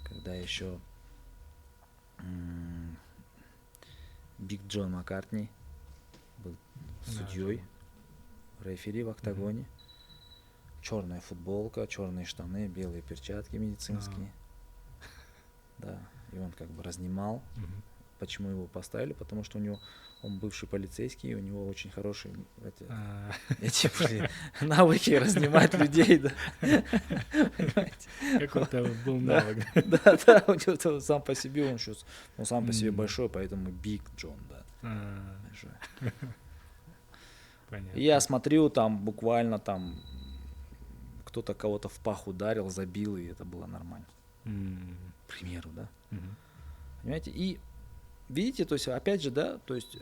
когда еще Биг Джон Маккартни был судьей, рефери в октагоне. черная футболка, черные штаны, белые перчатки медицинские. Да, и он как бы разнимал. Почему его поставили? Потому что он бывший полицейский, у него очень хорошие эти навыки разнимать людей, да. Какой-то был навык. Да, у него сам по себе, он сам по себе большой, поэтому Биг Джон, да. Понятно. Я смотрю, там буквально там кто-то кого-то в пах ударил, забил, и это было нормально. К примеру, да. Понимаете? И видите, то есть, опять же, да, то есть,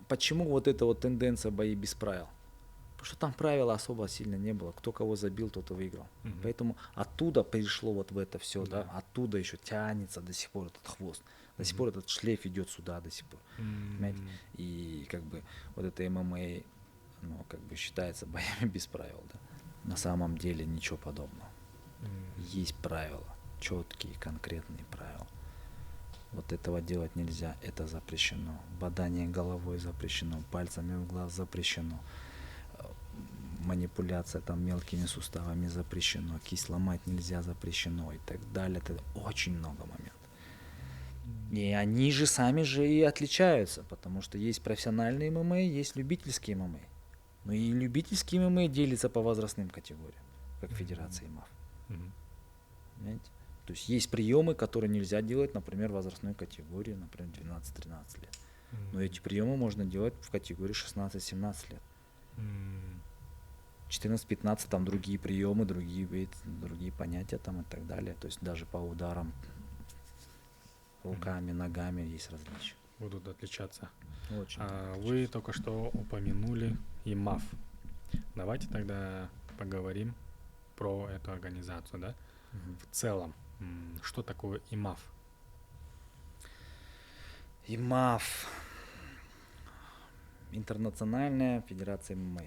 почему вот эта вот тенденция бои без правил? Потому что там правила особо сильно не было. Кто кого забил, тот и выиграл. Поэтому оттуда пришло вот в это все, да, оттуда еще тянется до сих пор этот хвост. До сих пор этот шлейф идет сюда до сих пор. Понимаете? И как бы вот это ММА, ну, как бы считается боями без правил, да. На самом деле ничего подобного. Есть правила, четкие, конкретные правила. Вот этого делать нельзя, это запрещено. Бодание головой запрещено, пальцами в глаз запрещено. Манипуляция там мелкими суставами запрещено, кисть ломать нельзя, запрещено и так далее. Это очень много моментов. И они же сами же и отличаются, потому что есть профессиональные ММА, есть любительские ММА. Но и любительские ММА делятся по возрастным категориям, как Федерация ИМАФ. Понимаете? То есть есть приемы, которые нельзя делать, например, в возрастной категории, например, 12-13 лет. Но эти приемы можно делать в категории 16-17 лет. 14-15 там другие приемы, другие понятия там и так далее. То есть даже по ударам руками, ногами есть различия. Будут отличаться. Очень. Вы только что упомянули ИМАФ. Давайте тогда поговорим про эту организацию, да? В целом, что такое ИМАФ? ИМАФ. Интернациональная федерация ММА.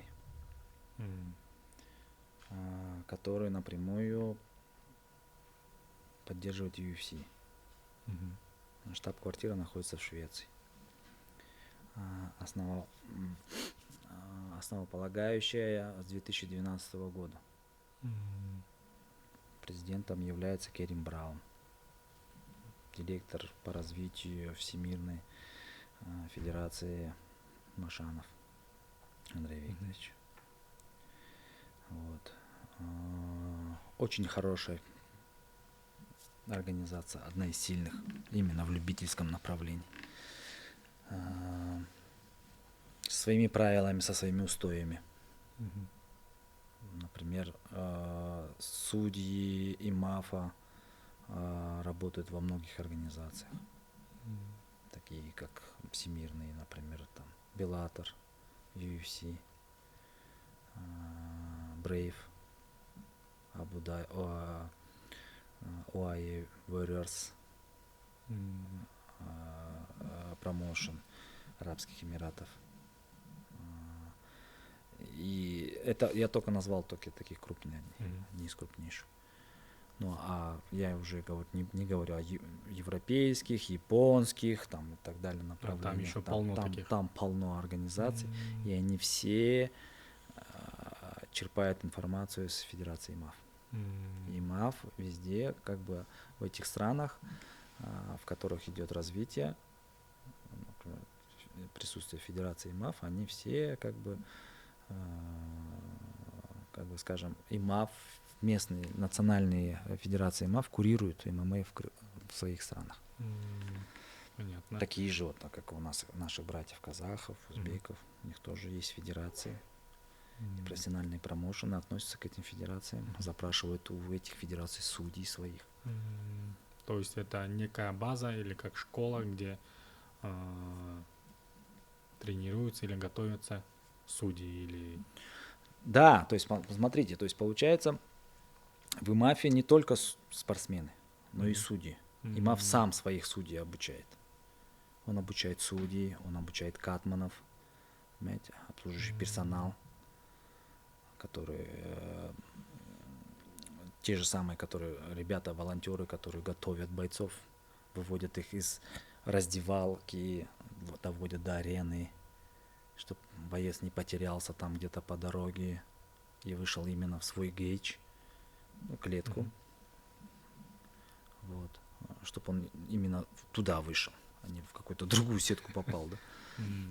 Которую напрямую поддерживает UFC. Штаб-квартира находится в Швеции. Основополагающая с 2012 года. Президентом является Керим Браун, директор по развитию Всемирной Федерации Машанов Андрей Викторович. Вот. Очень хорошая организация, одна из сильных именно в любительском направлении. Со своими правилами, со своими устоями. Например, судьи ИМАФа работают во многих организациях, такие как всемирные, например, там Беллатор, UFC, Brave, OAE Warriors, Promotion Арабских Эмиратов. И это я только назвал таких крупных, не из крупнейших. Ну, а я уже не говорю о европейских, японских, там и так далее направлениях. Там еще полно таких. Там полно организаций, и они все черпают информацию с Федерации ИМАФ. ИМАФ везде, как бы в этих странах, в которых идет развитие, например, присутствие Федерации ИМАФ, они все как бы скажем, ИМАФ, местные национальные федерации ИМАФ курируют ММА в своих странах. Понятно. Такие же, вот, как у нас, наших братьев казахов, узбеков, у них тоже есть федерации. Профессиональные промоушены относятся к этим федерациям, запрашивают у этих федераций судей своих. То есть это некая база или как школа, где тренируются или готовятся судьи или... Да, то есть смотрите, то есть получается в ИМАФе не только спортсмены, но и судьи. ИМАФ сам своих судей обучает. Он обучает судей, он обучает катманов, понимаете, обслуживающий персонал, которые те же самые, которые ребята, волонтеры, которые готовят бойцов, выводят их из раздевалки, доводят до арены, чтобы боец не потерялся там где-то по дороге и вышел именно в свой гейдж, клетку. Вот. Чтобы он именно туда вышел, а не в какую-то другую сетку попал, да.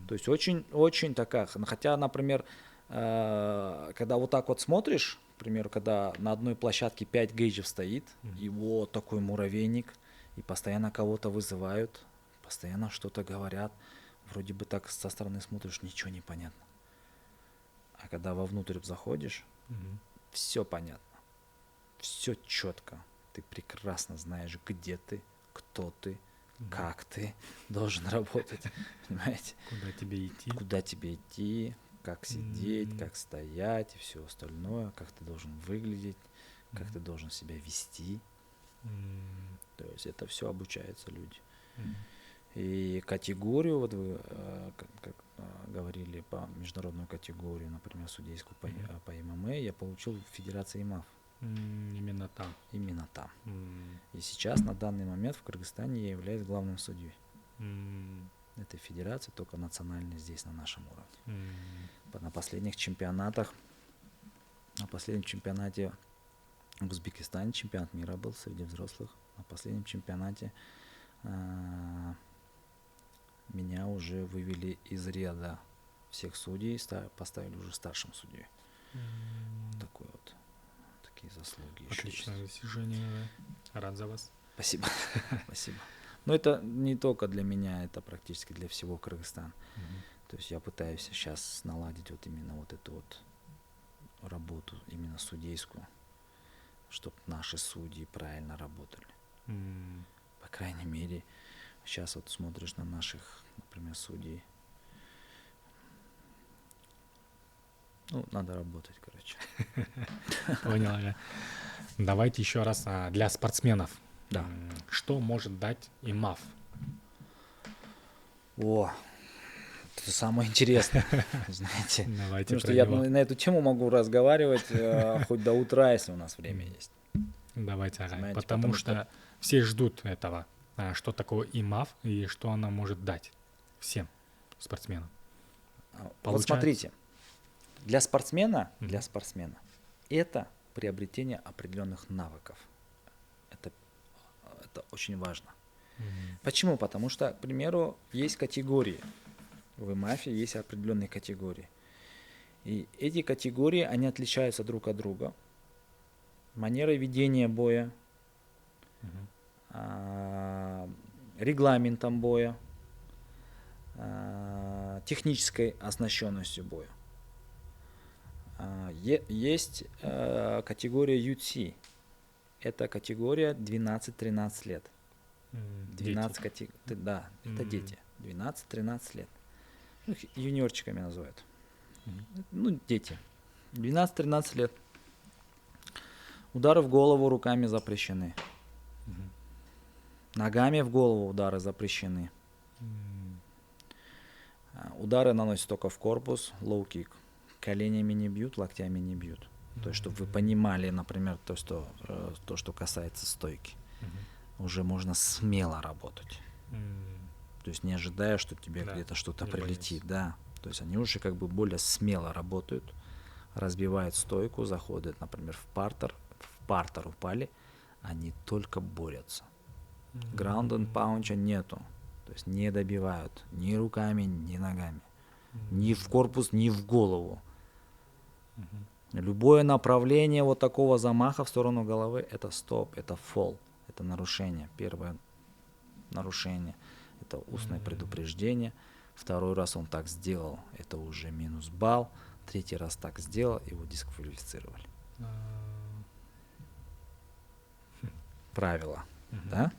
То есть очень такая, хотя, например, когда вот так вот смотришь, к примеру, когда на одной площадке 5 гейджев стоит, и вот такой муравейник, и постоянно кого-то вызывают, постоянно что-то говорят, вроде бы так со стороны смотришь, ничего не понятно. А когда вовнутрь заходишь, все понятно, все четко, ты прекрасно знаешь, где ты, кто ты, как ты должен работать, понимаете? Куда тебе идти, как сидеть, как стоять и все остальное, как ты должен выглядеть, как ты должен себя вести. То есть это все обучаются люди. И категорию, вот вы как говорили по международную категорию, например, судейскую по ММА, я получил в Федерации ИМАФ. Именно там? Именно там. И сейчас, на данный момент, в Кыргызстане я являюсь главным судьей этой федерации, только национальной здесь, на нашем уровне. На последних чемпионатах, на последнем чемпионате в Узбекистане чемпионат мира был среди взрослых. На последнем чемпионате меня уже вывели из ряда всех судей, поставили уже старшим судьей. Такой вот. Такие заслуги. Отличное достижение. Рад за вас. Спасибо. Спасибо. Но это не только для меня, это практически для всего Кыргызстана. То есть я пытаюсь сейчас наладить вот именно вот эту вот работу, именно судейскую, чтобы наши судьи правильно работали. По крайней мере, сейчас вот смотришь на наших, например, судей. Ну, надо работать, короче. Понял я. Давайте еще раз для спортсменов. Да. Что может дать ИМАФ? О, это самое интересное, знаете. Давайте. Потому что я на эту тему могу разговаривать хоть до утра, если у нас время есть. Давайте, потому что все ждут этого. Что такое ИМАФ и что она может дать всем спортсменам. Вот смотрите, для спортсмена это приобретение определенных навыков. Это очень важно. Почему? Потому что, к примеру, есть категории. В ИМАФе есть определенные категории. И эти категории, они отличаются друг от друга. Манерой ведения боя, регламентом боя, технической оснащенностью боя. Есть категория UT. Это категория 12-13 лет. 12 да, это дети. 12-13 лет. Их юниорчиками называют. Ну, дети. 12-13 лет. Удары в голову руками запрещены. Ногами в голову удары запрещены. Удары наносят только в корпус, лоу-кик. Коленями не бьют, локтями не бьют. То есть, чтобы вы понимали, например, то, что касается стойки. Уже можно смело работать. То есть не ожидая, что тебе где-то что-то прилетит. Да. То есть они уже как бы более смело работают, разбивают стойку, заходят, например, в партер упали, они только борются. Ground and pound нету. То есть не добивают ни руками, ни ногами. Ни в корпус, ни в голову. Любое направление вот такого замаха в сторону головы — это стоп, это фол, это нарушение. Первое нарушение — это устное предупреждение. Второй раз он так сделал, это уже минус балл. Третий раз так сделал, его дисквалифицировали. Правило, да?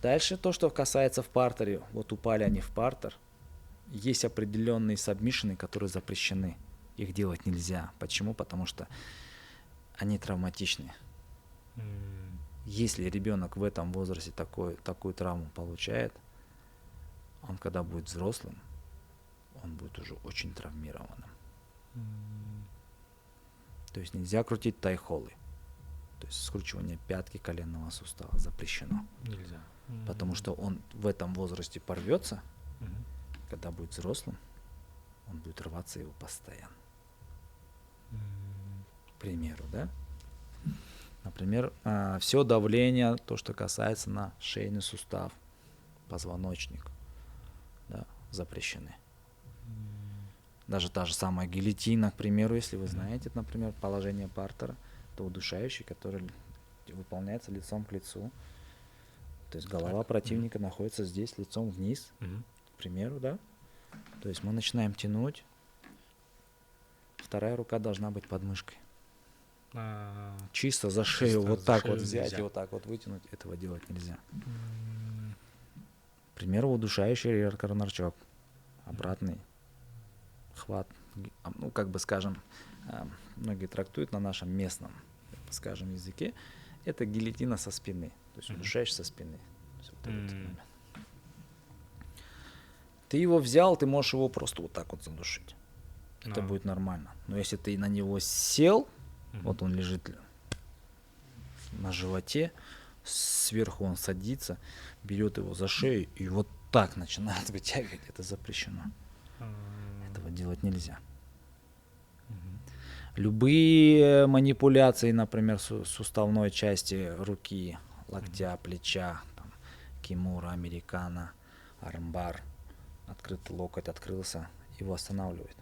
Дальше то, что касается в партере. Вот упали они в партер. Есть определенные сабмишины, которые запрещены. Их делать нельзя. Почему? Потому что они травматичны. Если ребенок в этом возрасте такую травму получает, он когда будет взрослым, он будет уже очень травмированным. То есть нельзя крутить тайхолы. То есть скручивание пятки коленного сустава запрещено. Нельзя. Потому что он в этом возрасте порвется, когда будет взрослым, он будет рваться его постоянно. К примеру, да? Например, все давление, то, что касается на шейный сустав, позвоночник, да, запрещены. Даже та же самая гильотина, к примеру, если вы знаете, например, положение партера, то удушающий, который выполняется лицом к лицу. То есть голова противника находится здесь, лицом вниз, к примеру, да? То есть мы начинаем тянуть, вторая рука должна быть под мышкой. Чисто за шею вот так вот взять и вот так вот вытянуть, этого делать нельзя. К примеру, удушающий реверкорнарчок, обратный хват, ну, как бы скажем, многие трактуют на нашем местном, скажем, языке, это гильотина со спины, то есть удушающий со спины. Ты его взял, ты можешь его просто вот так вот задушить. Это будет нормально. Но если ты на него сел, вот он лежит на животе, сверху он садится, берет его за шею и вот так начинает вытягивать, это запрещено. Этого делать нельзя. Любые манипуляции, например, суставной части руки, локтя, плеча, там, кимура, американо, армбар, открытый локоть открылся, его останавливает.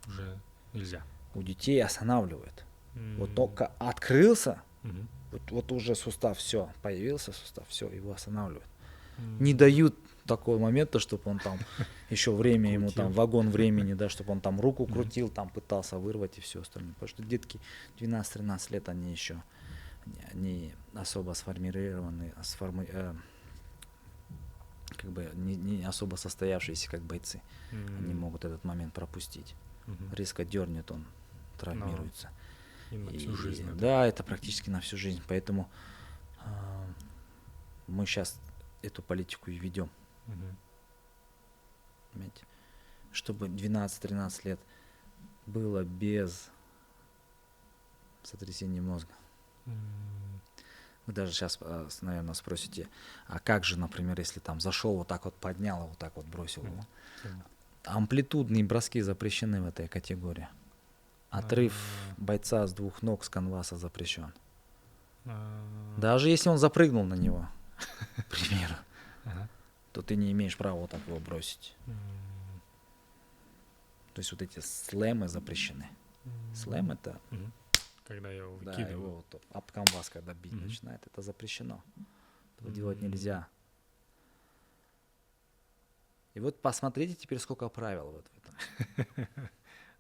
Уже нельзя. У детей останавливает. Вот только открылся, вот уже сустав, все, появился сустав, все, его останавливает. Не дают такого момента, чтобы он там еще время ему там вагон времени, да, чтобы он там руку крутил, там пытался вырвать и все остальное. Потому что детки 12-13 лет, они еще не особо сформированы, как бы не особо состоявшиеся как бойцы. Они могут этот момент пропустить. Резко дернет, он травмируется. И на всю жизнь. Да, это практически на всю жизнь. Поэтому мы сейчас эту политику и ведем. Понимаете? Чтобы 12-13 лет было без сотрясения мозга. Вы даже сейчас, наверное, спросите, а как же, например, если там зашел, вот так вот поднял, вот так вот бросил его? Амплитудные броски запрещены в этой категории. Отрыв бойца с двух ног с канваса запрещен. Даже если он запрыгнул на него, к примеру, то ты не имеешь права вот так его бросить. То есть вот эти слэмы запрещены. Слэм это... Когда его да, выкидывают. его вот об канвас, когда бить начинает, это запрещено. Этого делать нельзя. И вот посмотрите теперь, сколько правил вот в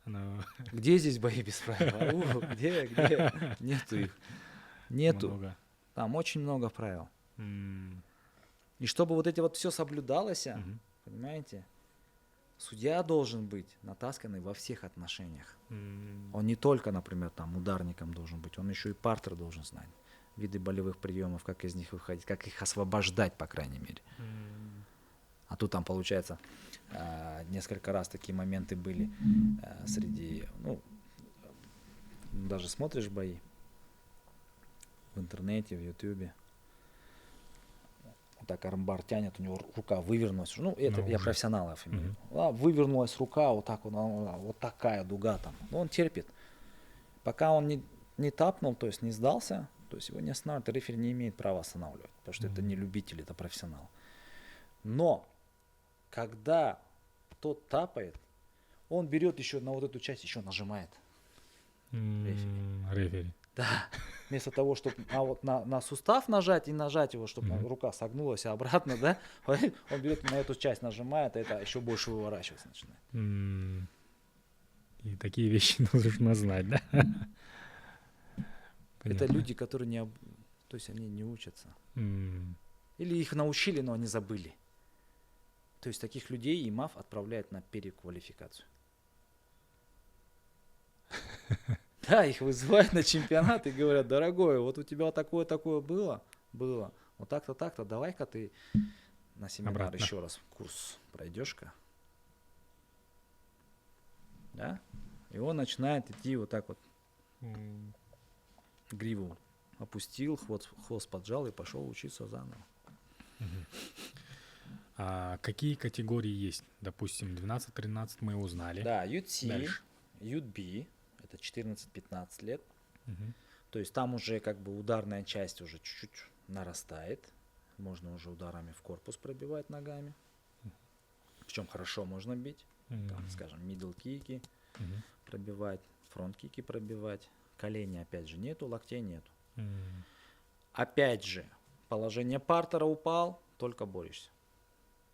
этом. Где здесь бои без правил? Где? Нету их. Нету. Много. Там очень много правил. И чтобы вот эти вот все соблюдалось, понимаете, судья должен быть натасканный во всех отношениях. Он не только, например, там ударником должен быть, он еще и партер должен знать. Виды болевых приемов, как из них выходить, как их освобождать, по крайней мере. А тут там, получается, несколько раз такие моменты были среди, ну, даже смотришь бои в интернете, в ютубе. Вот так армбар тянет, у него рука вывернулась. Ну, это я профессионалов имею. Вывернулась рука, вот так вот такая дуга там. Но он терпит. Пока он не тапнул, то есть не сдался, то есть его не останавливают, рефери не имеет права останавливать, потому что это не любитель, это профессионал. Но когда тот тапает, он берет еще на вот эту часть, еще нажимает. Рефери. Да. Вместо того, чтобы вот на сустав нажать и нажать его, чтобы рука согнулась обратно, да, он берет на эту часть, нажимает, и это еще больше выворачиваться начинает. И такие вещи нужно знать, да? Это люди, которые то есть они не учатся. Или их научили, но они забыли. То есть таких людей ИМАФ отправляет на переквалификацию. Да, их вызывают на чемпионат и говорят: дорогой, вот у тебя такое было, вот так-то, давай-ка ты на семинар обратно еще раз курс пройдешь-ка. Да? И он начинает идти вот так вот, гриву опустил, хвост поджал и пошел учиться заново. А какие категории есть? Допустим, 12-13 мы узнали. Да, UC, Дальше. UB, это 14-15 лет. Мгм. То есть там уже как бы ударная часть уже чуть-чуть нарастает. Можно уже ударами в корпус пробивать ногами. Причем хорошо можно бить. Там, скажем, middle кики Мгм. пробивать, фронт кики пробивать. Колени опять же нету, локтей нету. М. Опять же, положение партера упал, только борешься.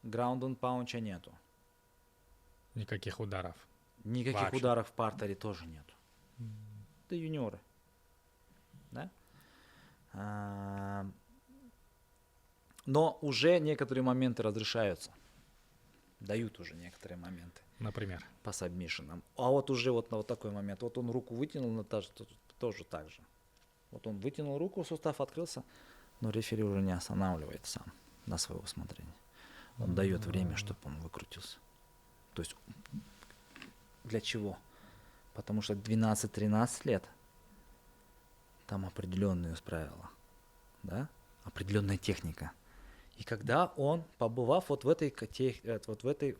Ground and паунча нету. Никаких ударов. Никаких Вообще. ударов в партере тоже нету. Это юниоры. Да? Но уже некоторые моменты разрешаются. Дают уже некоторые моменты Например. по сабмишинам. А вот уже вот на вот такой момент. Вот он руку вытянул, на тоже так же. Вот он вытянул руку, сустав открылся, но рефери уже не останавливает сам на свое усмотрение. Он дает время, чтобы он выкрутился. То есть для чего? Потому что 12-13 лет там определенные правила, да? Определенная техника. И когда он, побывав вот в этой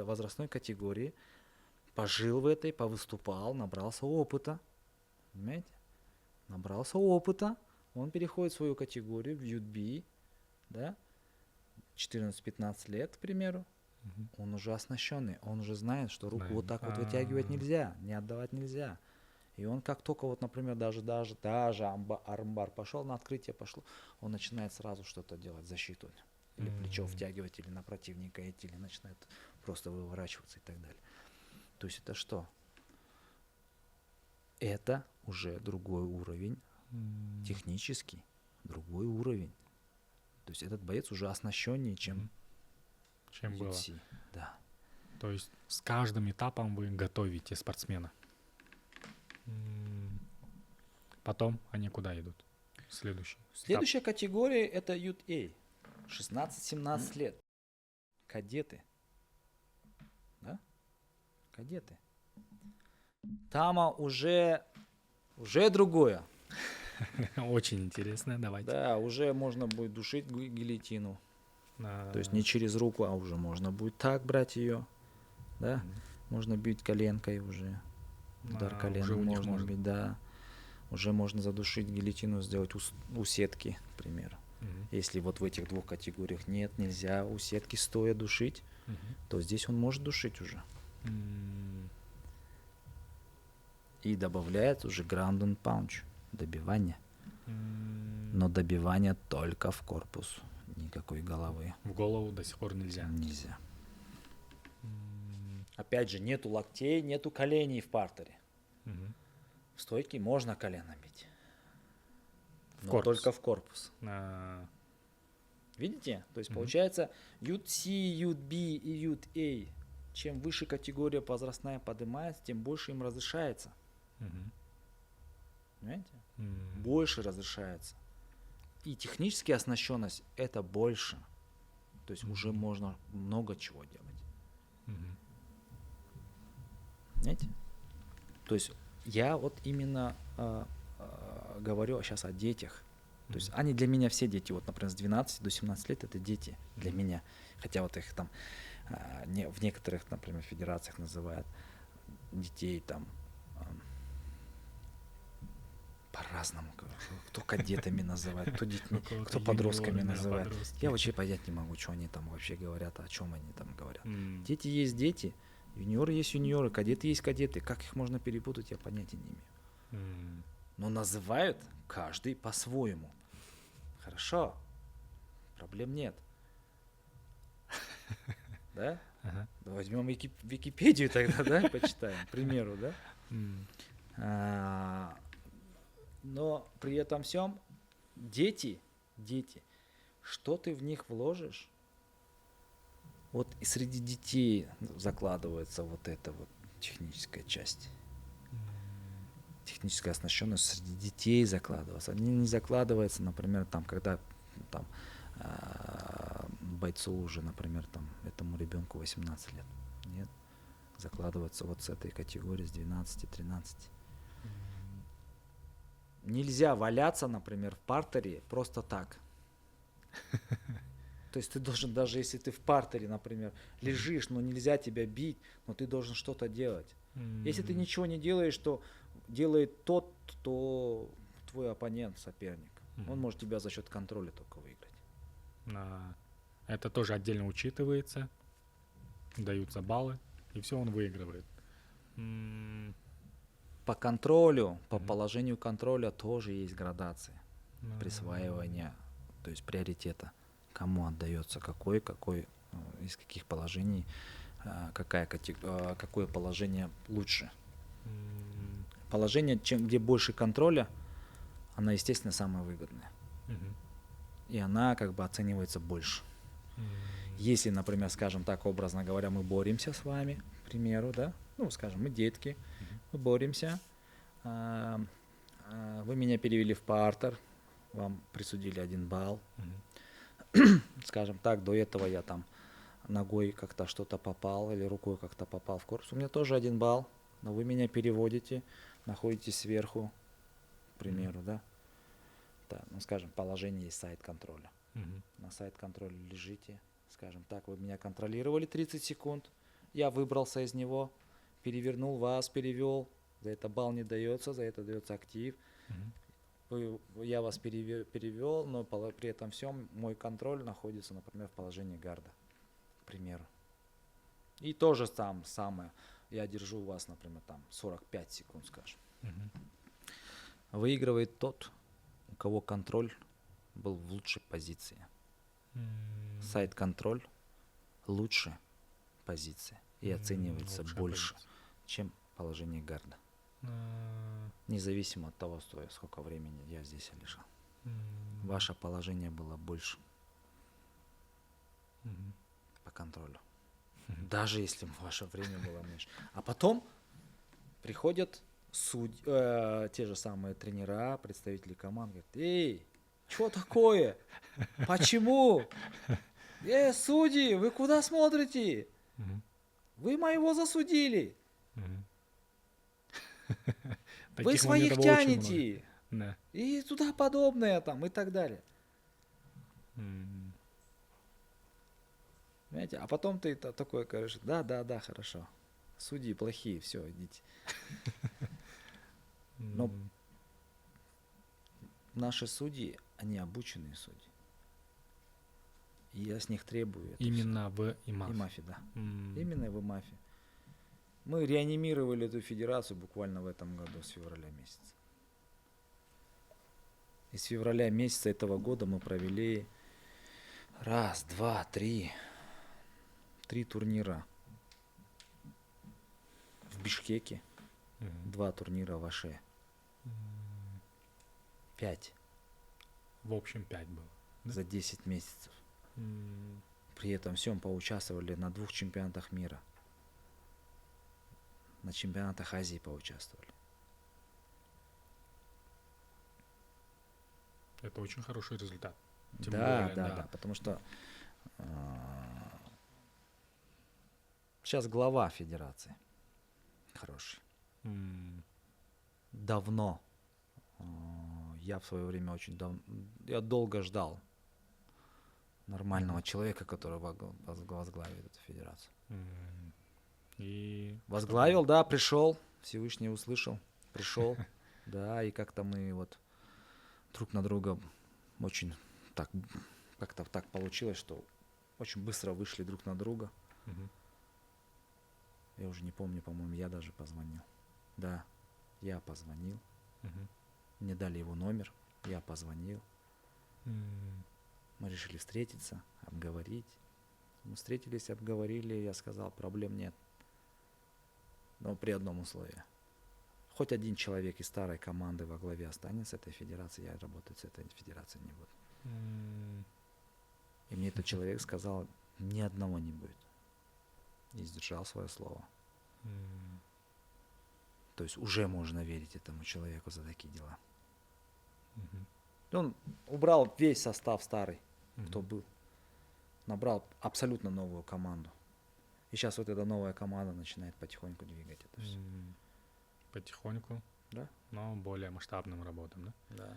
возрастной категории, пожил в этой, повыступал, набрался опыта, понимаете? Набрался опыта, он переходит в свою категорию, в UB, да, 14-15 лет, к примеру, он уже оснащенный, он уже знает, что руку вот так вот вытягивать нельзя, не отдавать нельзя. И он как только вот, например, даже армбар пошел, на открытие пошло, он начинает сразу что-то делать, защиту. Или плечо втягивать, или на противника идти, или начинает просто выворачиваться и так далее. То есть это что? Это уже другой уровень, технический, другой уровень. То есть этот боец уже оснащеннее, чем было. Да. То есть с каждым этапом вы готовите спортсмена. Потом они куда идут? Следующая категория это Youth A. 16-17 лет. Кадеты. Да? Кадеты. Там уже другое. Очень интересно, давайте. Да, уже можно будет душить гильотину. То есть не через руку, а уже можно будет так брать ее. Да? Можно бить коленкой уже. Удар коленом можно бить, да. Уже можно задушить гильотину, сделать у сетки, к примеру. Если вот в этих двух категориях нельзя у сетки стоя душить, то здесь он может душить уже. И добавляется уже ground and punch, добивание. Но добивание только в корпус, никакой головы. В голову до сих пор нельзя. Нельзя. Опять же, нету локтей, нету коленей в партере. В стойке можно колено бить. Но только в корпус. Видите? То есть получается UC, UB и UA. Чем выше категория возрастная поднимается, тем больше им разрешается. Понимаете? Больше разрешается. И техническая оснащенность это больше. То есть уже можно много чего делать. Понимаете? То есть я вот именно говорю сейчас о детях. То есть они для меня все дети. Вот, например, с 12 до 17 лет это дети для меня. Хотя вот их там в некоторых, например, федерациях называют детей там по-разному. Кто кадетами называет, кто детьми, кто подростками называет. Я вообще понять не могу, что они там вообще говорят, о чем они там говорят. Дети есть дети, юниоры есть юниоры, кадеты есть кадеты. Как их можно перепутать, я понятия не имею. Но называют каждый по-своему. Хорошо, проблем нет. Да? Возьмем Википедию тогда, да, почитаем, к примеру, да? Но при этом всем дети, что ты в них вложишь? Вот и среди детей закладывается вот эта вот техническая часть. Техническая оснащенность среди детей закладывается. Не закладывается, например, там, когда там, бойцу уже, например, там, этому ребенку 18 лет. Нет. Закладывается вот с этой категории, с 12-13. Нельзя валяться, например, в партере просто так. То есть ты должен, даже если ты в партере, например, лежишь, но нельзя тебя бить, но ты должен что-то делать. Если ты ничего не делаешь, то делает тот, кто твой оппонент, соперник. Он может тебя за счет контроля только выиграть. Это тоже отдельно учитывается, даются баллы, и все, он выигрывает. По контролю, по положению контроля тоже есть градация присваивания, то есть приоритета. Кому отдается какой, из каких положений, какое положение лучше. Положение, где больше контроля, она, естественно, самая выгодная. И она как бы оценивается больше. Если, например, скажем так, образно говоря, мы боремся с вами, к примеру, да, ну, скажем, мы детки, мы боремся, вы меня перевели в партер, вам присудили 1 балл, скажем так, до этого я там ногой как-то что-то попал или рукой как-то попал в корпус, у меня тоже 1 балл, но вы меня переводите, находитесь сверху, к примеру, да, ну, скажем, положение есть сайт-контроля. На сайт-контроле лежите, скажем так, вы меня контролировали 30 секунд, я выбрался из него, перевернул вас, перевел, за это балл не дается, за это дается актив. Я вас перевел, но при этом всем мой контроль находится, например, в положении гарда, к примеру. И тоже самое, я держу вас, например, там 45 секунд, скажем. Выигрывает тот, у кого контроль был в лучшей позиции. Сайт-контроль лучше позиции и оценивается больше, чем положение гарда. Независимо от того, сколько времени я здесь лежал. Ваше положение было больше по контролю. Даже если ваше время было меньше. А потом приходят те же самые тренера, представители команд, говорят: эй, что такое? Почему? Судьи, вы куда смотрите? Вы моего засудили. Вы своих тянете. И туда подобное там и так далее. Понимаете? А потом ты такой говоришь: да, хорошо. Судьи плохие, все, идите. Но наши судьи, они обученные судьи. И я с них требую это. Именно в ИМАФе? ИМАФе, да. Именно в ИМАФе. Мы реанимировали эту федерацию буквально в этом году, с февраля месяца. И с февраля месяца этого года мы провели 3 турнира в Бишкеке, 2 турнира в Аше. 5. В общем 5 было. Да? За 10 месяцев. При этом всем поучаствовали на 2 чемпионатах мира. На чемпионатах Азии поучаствовали. Это очень хороший результат. Тем да, более, да, потому что сейчас глава федерации хороший. Давно. Я в свое время я долго ждал нормального человека, который возглавит эту федерацию. И возглавил, да, пришел, Всевышний услышал, пришел, да, и как-то мы вот друг на друга очень как-то так получилось, что очень быстро вышли друг на друга. Я уже не помню, по-моему, я даже позвонил. Да, я позвонил. Мне дали его номер, я позвонил. Мы решили встретиться, обговорить. Мы встретились, обговорили, я сказал: проблем нет. Но при одном условии. Хоть один человек из старой команды во главе останется этой федерации, я работать с этой федерацией не буду. И мне этот человек сказал: ни одного не будет. И сдержал свое слово. То есть уже можно верить этому человеку за такие дела. Он убрал весь состав старый, кто был. Набрал абсолютно новую команду. И сейчас вот эта новая команда начинает потихоньку двигать это все. Потихоньку? Да. Но более масштабным работам, да? Да.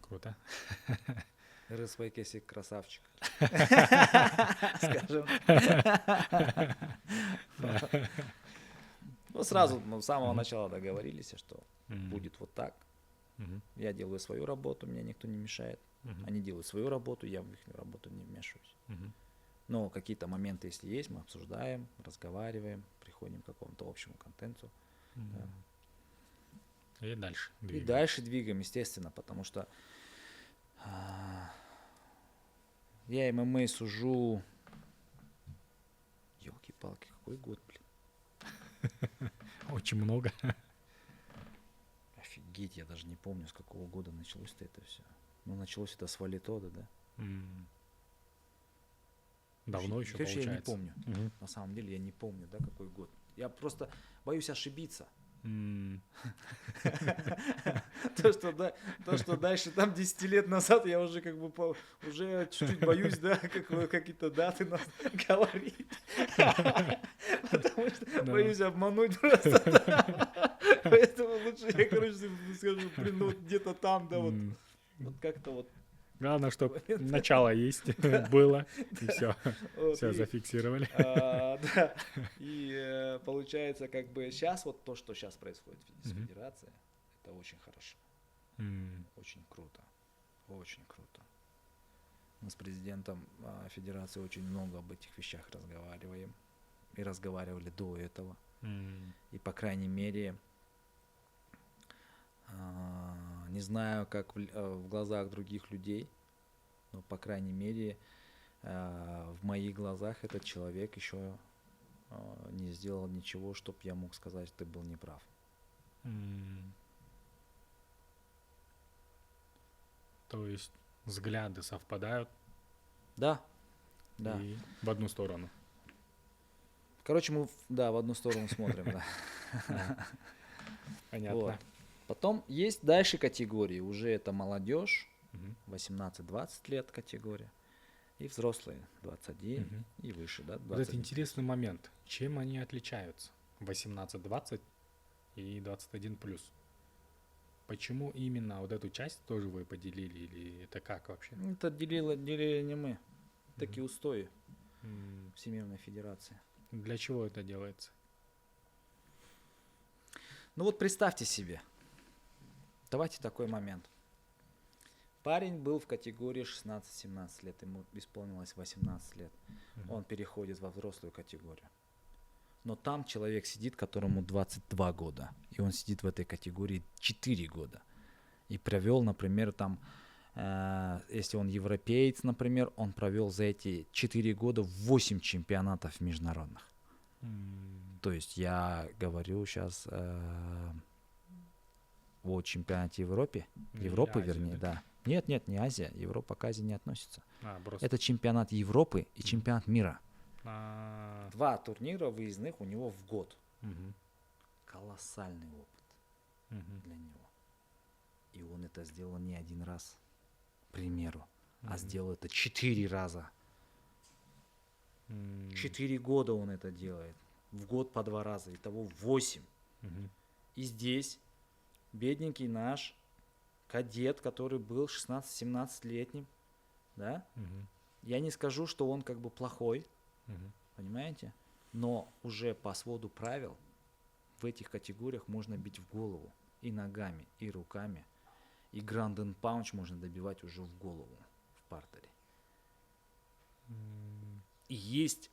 Круто. РСВК красавчик. Скажем. Ну, сразу, с самого начала договорились, что будет вот так. Я делаю свою работу, меня никто не мешает. Они делают свою работу, я в их работу не вмешиваюсь. Но какие-то моменты, если есть, мы обсуждаем, разговариваем, приходим к какому-то общему контенту. Да. И дальше двигаем. И дальше двигаем, естественно, потому что я ММА сужу. Ёлки-палки, какой год, блин. Очень много. Офигеть, я даже не помню, с какого года началось-то это все. Ну, началось это с Валитода, да? Давно еще получается. Я не помню. На самом деле я не помню, да, какой год. Я просто боюсь ошибиться. То, что дальше там 10 лет назад, я уже как бы уже чуть-чуть боюсь, да, какие-то даты нас говорить. Потому что боюсь обмануть просто. Поэтому лучше я, короче, скажу, блин, ну вот где-то там, да, вот как-то вот. Главное, чтобы начало есть, было, и все, все зафиксировали. Да, и получается, как бы сейчас вот то, что сейчас происходит в Федерации, это очень хорошо, очень круто, очень круто. Мы с президентом Федерации очень много об этих вещах разговариваем, и разговаривали до этого, и по крайней мере, не знаю, как в глазах других людей, но, по крайней мере, в моих глазах этот человек еще не сделал ничего, чтобы я мог сказать, что ты был неправ. То есть взгляды совпадают? Да, да. И в одну сторону. Короче, мы, да, в одну сторону смотрим, да. Понятно. Потом есть дальше категории, уже это молодежь, 18-20 лет категория, и взрослые, 21 и выше, да, 21. Вот это интересный момент. Чем они отличаются? 18-20 и 21+. Почему именно вот эту часть тоже вы поделили, или это как вообще? Это делили не мы, такие устои Всемирной Федерации. Для чего это делается? Ну вот представьте себе. Давайте такой момент. Парень был в категории 16-17 лет, ему исполнилось 18 лет. Он переходит во взрослую категорию. Но там человек сидит, которому 22 года. И он сидит в этой категории 4 года. И провел, например, там, если он европеец, например, он провел за эти 4 года 8 чемпионатов международных. То есть я говорю сейчас о чемпионате Европы, вернее, да. Нет, не Азия, Европа к Азии не относится. Это чемпионат Европы и чемпионат мира. 2 турнира выездных у него в год. Колоссальный опыт для него. И он это сделал не один раз, к примеру, а сделал это 4 раза. 4 года он это делает. В год по 2 раза. Итого 8. И здесь бедненький наш кадет, который был 16-17-летним, да? Я не скажу, что он как бы плохой, понимаете? Но уже по своду правил в этих категориях можно бить в голову и ногами, и руками. И гранд энд паунч можно добивать уже в голову в партере. И есть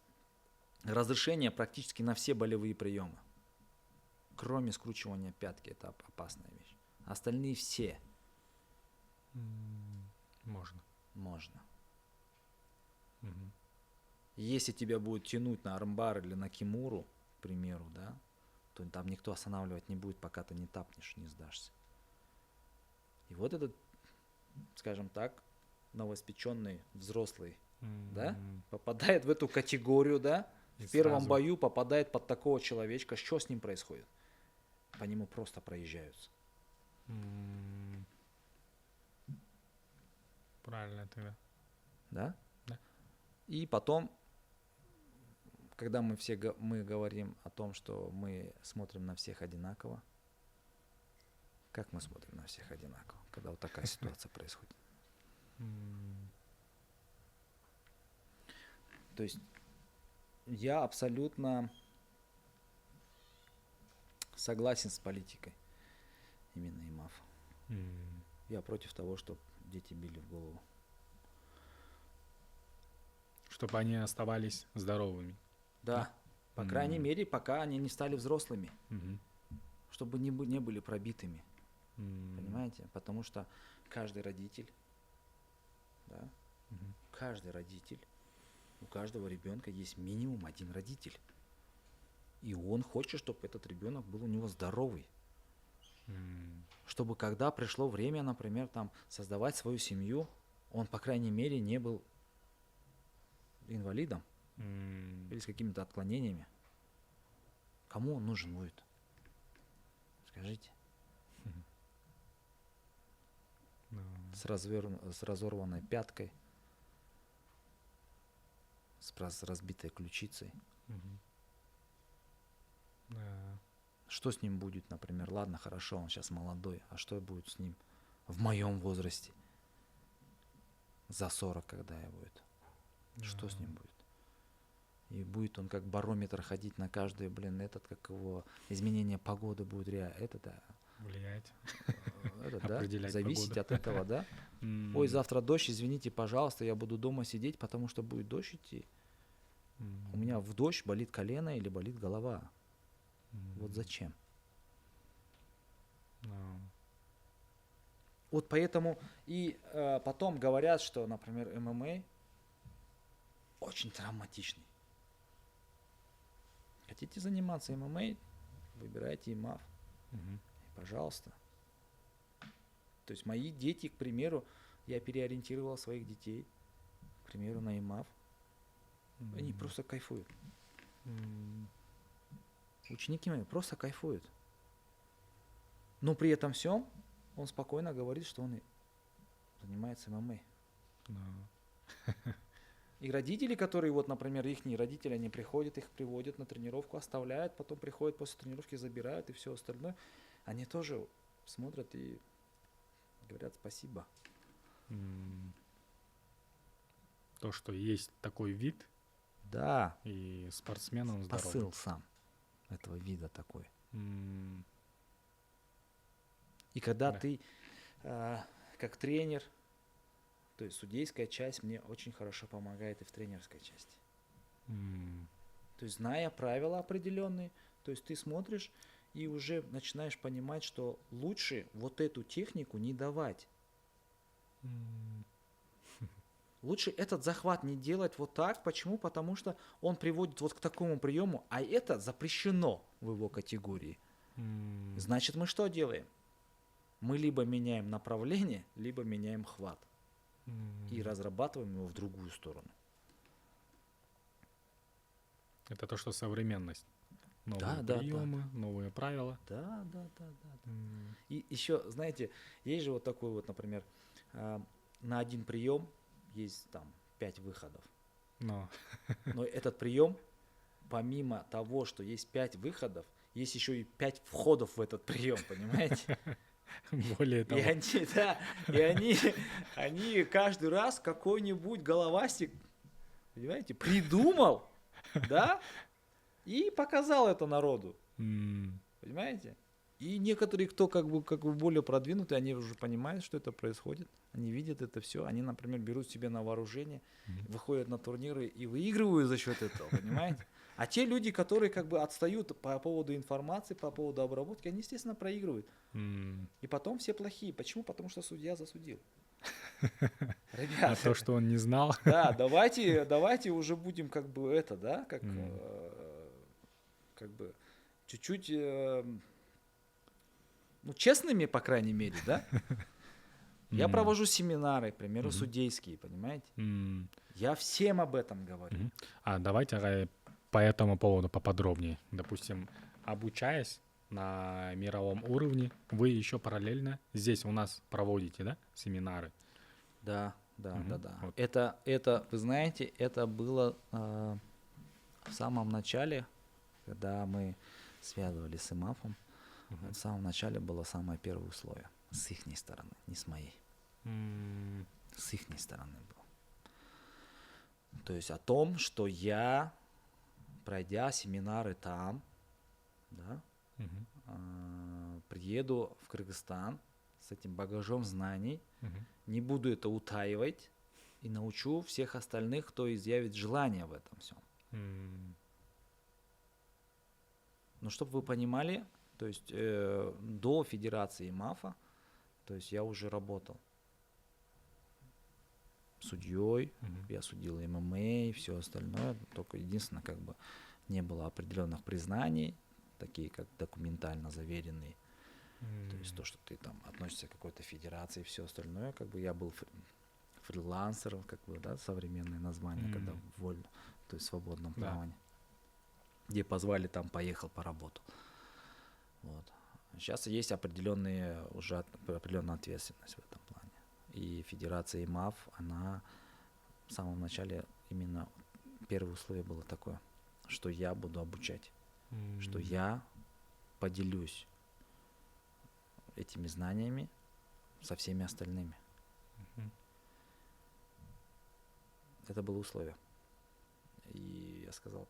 разрешение практически на все болевые приемы. Кроме скручивания пятки, это опасная вещь. Остальные все. Можно. Если тебя будет тянуть на армбар или на кимуру, к примеру, да, то там никто останавливать не будет, пока ты не тапнешь, не сдашься. И вот этот, скажем так, новоиспеченный взрослый, да, попадает в эту категорию, да, и в первом бою попадает под такого человечка. Что с ним происходит? По нему просто проезжаются. Правильно тогда. Да? Да. И потом, когда мы говорим о том, что мы смотрим на всех одинаково, как мы смотрим на всех одинаково, когда вот такая ситуация происходит? То есть я абсолютно согласен с политикой именно имав. Я против того, чтобы дети били в голову. Чтобы они оставались здоровыми. Да. По крайней мере, пока они не стали взрослыми. Чтобы не были пробитыми. Понимаете? Потому что каждый родитель, да, каждый родитель, у каждого ребенка есть минимум один родитель. И он хочет, чтобы этот ребенок был у него здоровый. Чтобы когда пришло время, например, там, создавать свою семью, он, по крайней мере, не был инвалидом или с какими-то отклонениями. Кому он нужен будет? Скажите. С разорванной пяткой, с разбитой ключицей. Что с ним будет, например? Ладно, хорошо, он сейчас молодой, а что будет с ним в моем возрасте? За 40, когда я будет? Что с ним будет? И будет он как барометр ходить на каждый, как его изменение погоды будет влиять, да? Зависеть от этого, да? Ой, завтра дождь, извините, пожалуйста, я буду дома сидеть, потому что будет дождь идти. У меня в дождь болит колено или болит голова. Вот зачем? Вот поэтому и потом говорят, что, например, ММА очень травматичный. Хотите заниматься ММА, выбирайте ИМАФ. И пожалуйста. То есть мои дети, к примеру, я переориентировал своих детей, к примеру, на ИМАФ. Они просто кайфуют. Ученики мои просто кайфуют. Но при этом всем он спокойно говорит, что он занимается ММА. И родители, которые, вот, например, их родители, они приходят, их приводят на тренировку, оставляют, потом приходят после тренировки, забирают и все остальное, они тоже смотрят и говорят спасибо. То, что есть такой вид, да, и спортсмен он здоровый. Посыл сам этого вида такой. И когда ты как тренер, то есть судейская часть мне очень хорошо помогает и в тренерской части. То есть зная правила определенные, то есть ты смотришь и уже начинаешь понимать, что лучше вот эту технику не давать. Лучше этот захват не делать вот так. Почему? Потому что он приводит вот к такому приему, а это запрещено в его категории. Значит, мы что делаем? Мы либо меняем направление, либо меняем хват. И разрабатываем его в другую сторону. Это то, что современность. Новые приемы, новые правила. Да. И еще, знаете, есть же вот такой вот, например, на один прием есть там 5 выходов. Но этот прием, помимо того, что есть 5 выходов, есть еще и 5 входов в этот прием, понимаете? Более того. И они каждый раз какой-нибудь головастик, понимаете, придумал, да, и показал это народу. Понимаете? И некоторые, кто как бы более продвинутые, они уже понимают, что это происходит. Они видят это все. Они, например, берут себе на вооружение, выходят на турниры и выигрывают за счет этого, понимаете? А те люди, которые как бы отстают по поводу информации, по поводу обработки, они, естественно, проигрывают. И потом все плохие. Почему? Потому что судья засудил. Ребята, а то, что он не знал. Да, давайте уже будем как бы это, да, как бы чуть-чуть, честными, по крайней мере, да. Я провожу семинары, к примеру, судейские, понимаете? Я всем об этом говорю. А давайте по этому поводу поподробнее. Допустим, обучаясь на мировом уровне, вы еще параллельно здесь у нас проводите, да, семинары? Да. Вот. Это, вы знаете, это было в самом начале, когда мы связывались с ИМАФом. В самом начале было самое первое условие. С ихней стороны, не с моей. С ихней стороны было. То есть о том, что я, пройдя семинары там, да, приеду в Кыргызстан с этим багажом знаний, не буду это утаивать и научу всех остальных, кто изъявит желание в этом всем. Но чтобы вы понимали, то есть до Федерации МАФа, то есть я уже работал судьей, я судил ММА и все остальное, только единственное, как бы не было определенных признаний, такие как документально заверенные, то есть то, что ты там относишься к какой-то федерации и все остальное, как бы я был фрилансером, как бы, да, современное название, когда вольно, то есть в свободном плавании, где позвали, там поехал, поработал. Вот. Сейчас есть определенная ответственность в этом плане. И Федерация ИМАФ, она в самом начале именно первое условие было такое, что я буду обучать, что я поделюсь этими знаниями со всеми остальными. Это было условие. И я сказал,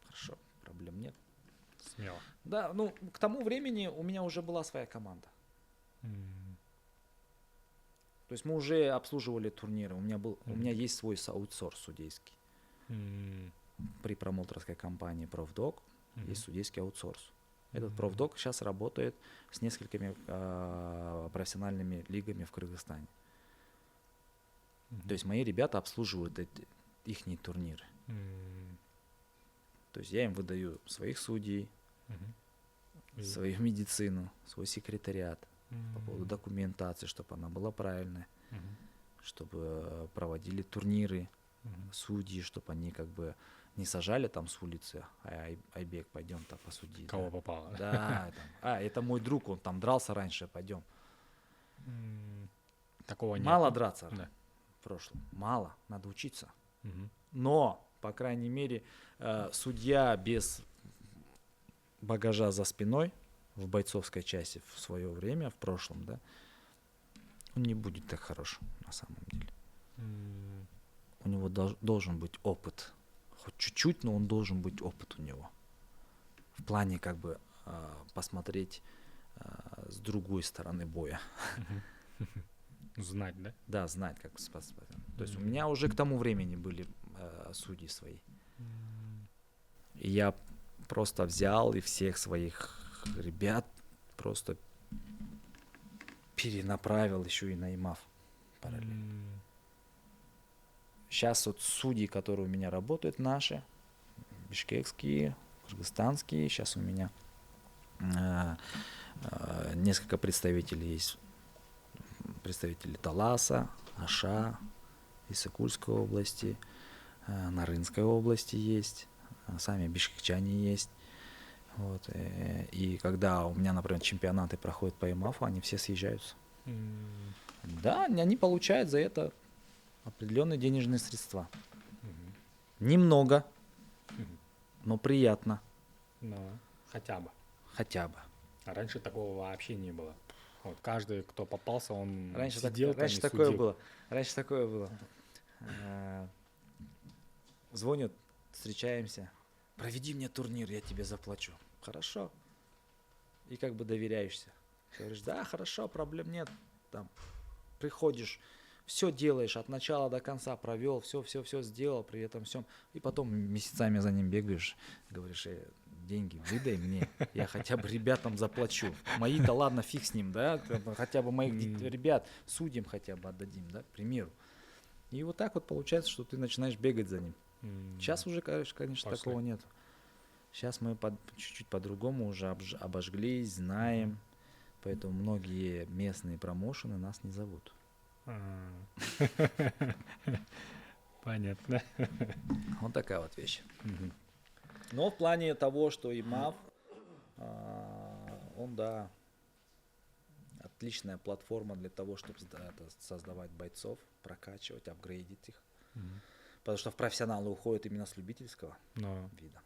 хорошо, проблем нет. Смело. Да, ну, к тому времени у меня уже была своя команда. То есть мы уже обслуживали турниры. У меня есть свой аутсорс судейский. При промоутерской компании ProfDog есть судейский аутсорс. Этот ProfDog сейчас работает с несколькими профессиональными лигами в Кыргызстане. То есть мои ребята обслуживают ихние турниры. То есть я им выдаю своих судей, свою медицину, свой секретариат по поводу документации, чтобы она была правильная, чтобы проводили турниры, судьи, чтобы они как бы не сажали там с улицы, Айбек, пойдем там посуди. Кого попало. Да, это мой друг, он там дрался раньше, пойдем. Такого нет. Мало драться в прошлом, мало, надо учиться. Но, по крайней мере, судья без багажа за спиной в бойцовской части в свое время, в прошлом, да, он не будет так хорош на самом деле. У него должен быть опыт. Хоть чуть-чуть, но он должен быть опыт у него. В плане как бы посмотреть с другой стороны боя. Знать, да? Да, знать, как спасать. То есть у меня уже к тому времени были судьи свои. И я просто взял и всех своих ребят просто перенаправил еще и на ИМАФ параллельно. Сейчас вот судьи, которые у меня работают, наши, бишкекские, кыргызстанские, сейчас у меня несколько представителей есть. Представители Таласа, Аша, Иссыкульской области, Нарынской области есть, сами бишкекчане есть. Вот. И когда у меня, например, чемпионаты проходят по ИМАФу, они все съезжаются. Да, они получают за это определенные денежные средства. Немного, но приятно. Но хотя бы. Хотя бы. А раньше такого вообще не было. Вот каждый, кто попался, он раньше сидел раньше там и такое судил. было. Раньше такое было. Звонят, встречаемся. Проведи мне турнир, я тебе заплачу. Хорошо. И как бы доверяешься. Говоришь, да, хорошо, проблем нет. Там приходишь, все делаешь от начала до конца, провел, все сделал при этом всем. И потом месяцами за ним бегаешь, говоришь, деньги выдай мне, я хотя бы ребятам заплачу. Мои-то ладно, фиг с ним, да, хотя бы моих ребят судьям хотя бы отдадим, да, к примеру. И вот так вот получается, что ты начинаешь бегать за ним. Сейчас уже, конечно, такого нет. Сейчас мы чуть-чуть по-другому уже обожглись, знаем, поэтому многие местные промоушены нас не зовут. Понятно. Вот такая вот вещь. Но в плане того, что ИМАФ, он, да, отличная платформа для того, чтобы создавать бойцов, прокачивать, апгрейдить их. Потому что в профессионалы уходят именно с любительского вида.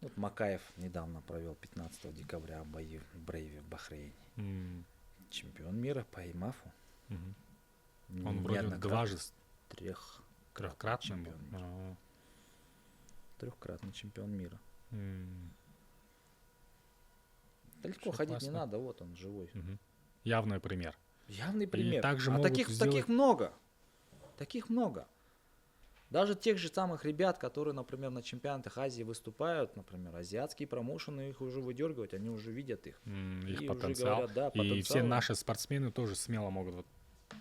Вот Макаев недавно провел 15 декабря бои в Брейве в Бахрейне. Чемпион мира по ИМАФу. Он вроде дважды. Трехкратный чемпион был? мира. Трехкратный чемпион мира. Далеко Всё ходить классно. не надо, вот он живой. Явный пример. Явный пример. также а могут таких сделать- много. Таких много. Даже тех же самых ребят, которые, например, на чемпионатах Азии выступают, например, азиатские промоушены их уже выдергивать, они уже видят их. Их И уже потенциал. говорят, да, И все потенциал. наши спортсмены тоже смело могут вот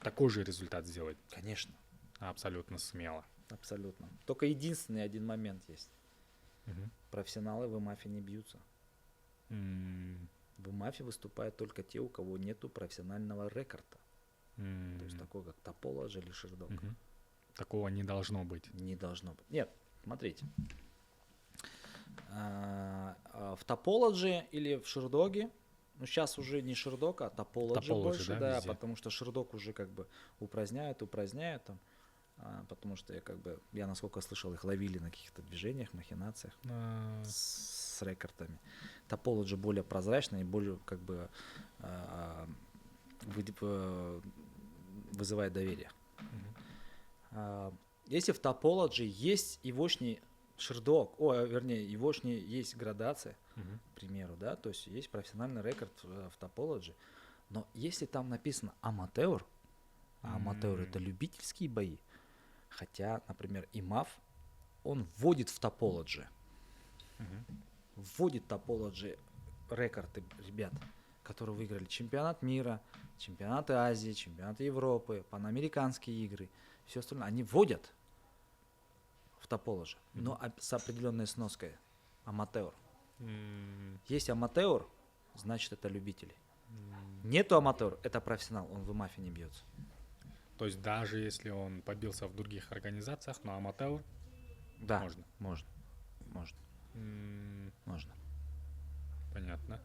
такой же результат сделать. Конечно, Абсолютно смело. абсолютно. Только единственный один момент есть. Мгм. Профессионалы в ИМАФе не бьются. М, В ИМАФе выступают только те, у кого нету профессионального рекорда. То есть такой, как Topology или Шердок. Мгм. Такого не должно быть. Не должно быть. Нет, смотрите. В Topology или в Шердоге, ну сейчас уже не Шердок, а Topology Topology, больше, да, да, везде. потому что Шердок уже как бы упраздняют там, потому что я насколько слышал, их ловили на каких-то движениях, махинациях А, с рекордами. Topology более прозрачный и более как бы вызывает доверие. Если в Topology есть егошний Шердок, вернее, егошний есть градация, мгм. к примеру, да, то есть есть профессиональный рекорд в Topology, но если там написано аматeur, а аматeur это любительские бои, хотя, например, ИМАФ, он вводит в Topology, вводит Topology рекорды ребят, которые выиграли чемпионат мира, чемпионаты Азии, чемпионаты Европы, панамериканские игры, все остальное, они вводят в Topology, но с определенной сноской аматeur. Есть аматeur, значит это любители. Нету аматeur, это профессионал, он в ИМАФе не бьется. То есть даже если он побился в других организациях, но аматeur, Да, Можно. можно. м, Можно. понятно.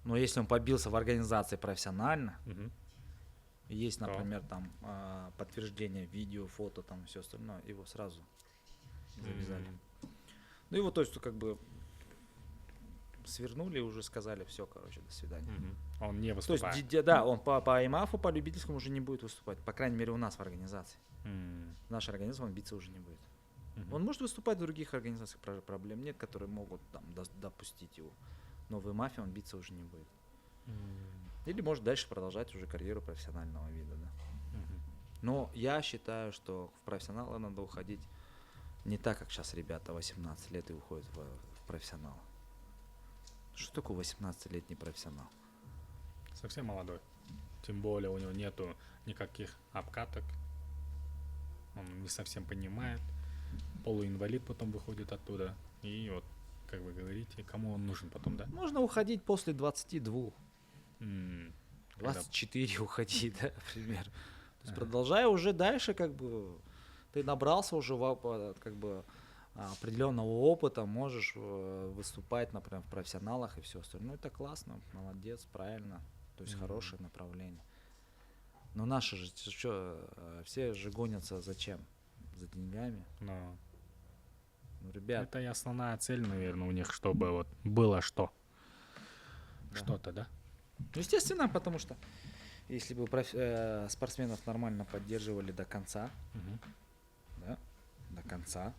Но если он побился в организации профессионально, Мгм. есть, Да. например, там подтверждение видео, фото, там все остальное, его сразу завязали. Ну его, то есть, как бы свернули и уже сказали, все, короче, до свидания. Он не То есть, выступает. да, он по ИМАФу, по любительскому уже не будет выступать. По крайней мере, у нас в организации. М, В нашей организации он биться уже не будет. мгм. Он может выступать в других организациях, проблем нет, которые могут там допустить его. Но в ИМАФе он биться уже не будет. Или может дальше продолжать уже карьеру профессионального вида, да. Но я считаю, что в профессионалы надо уходить не так, как сейчас ребята 18 лет и уходят в профессионал. Что такое 18-летний профессионал? Совсем молодой. Тем более у него нету никаких обкаток. Он не совсем понимает. Полуинвалид потом выходит оттуда. И вот, как вы говорите, кому он нужен потом, да? Можно уходить после 22, М, когда- 24 уходи, да, например. То есть продолжая уже дальше, как бы ты набрался уже как бы определенного опыта, можешь выступать, например, в профессионалах и все остальное. Ну, это классно, молодец, правильно. То есть хорошее направление. Но наши же, все же гонятся зачем? За деньгами. Но Ну, ребят, это и основная цель, наверное, у них, чтобы вот было что. Да. Что-то, да? естественно, потому что если бы спортсменов нормально поддерживали до конца, Мгм. да, до конца,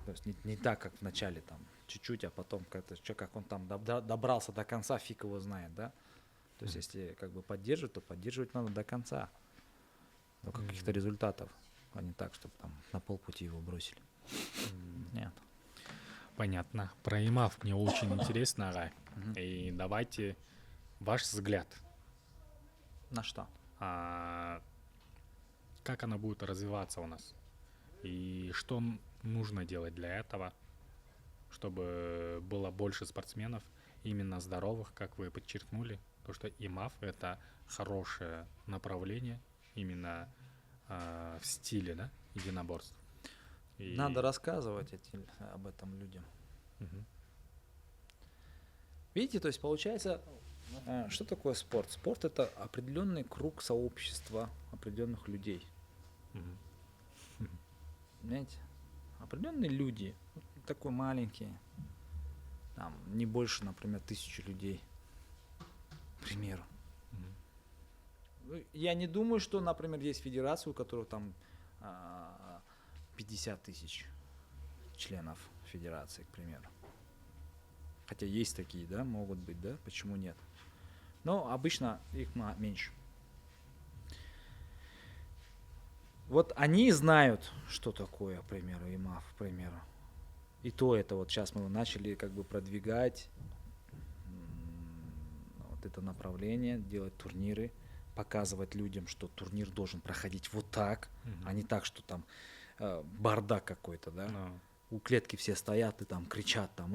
то есть не так, как в начале там чуть-чуть, а потом как он там добрался до конца, фиг его знает, да. То есть если как бы поддерживать, то поддерживать надо до конца, до каких-то результатов, а не так, чтобы там на полпути его бросили. Нет. Понятно. Про ИМАФ мне очень интересно, Арай. И давайте ваш взгляд. На что? Как она будет развиваться у нас? И что нужно делать для этого, чтобы было больше спортсменов, именно здоровых, как вы подчеркнули, то что ИМАФ — это хорошее направление именно в стиле, да, единоборств. И- Надо рассказывать об этом людям. Мгм. Видите, то есть получается, что такое спорт? Спорт — это определенный круг сообщества определенных людей. Мгм. Понимаете? Определенные люди, такой маленькие, там не больше, например, 1000 людей, к примеру. Ну, я не думаю, что, например, есть федерации, у которых там 50 тысяч членов федерации, к примеру. Хотя есть такие, да, могут быть, да, почему нет? Но обычно их меньше. Вот они знают, что такое, к примеру, ИМАФ, к примеру. И то это вот сейчас мы начали как бы продвигать вот это направление, делать турниры, показывать людям, что турнир должен проходить вот так, а не так, что там бардак какой-то, да. У клетки все стоят и там кричат, там,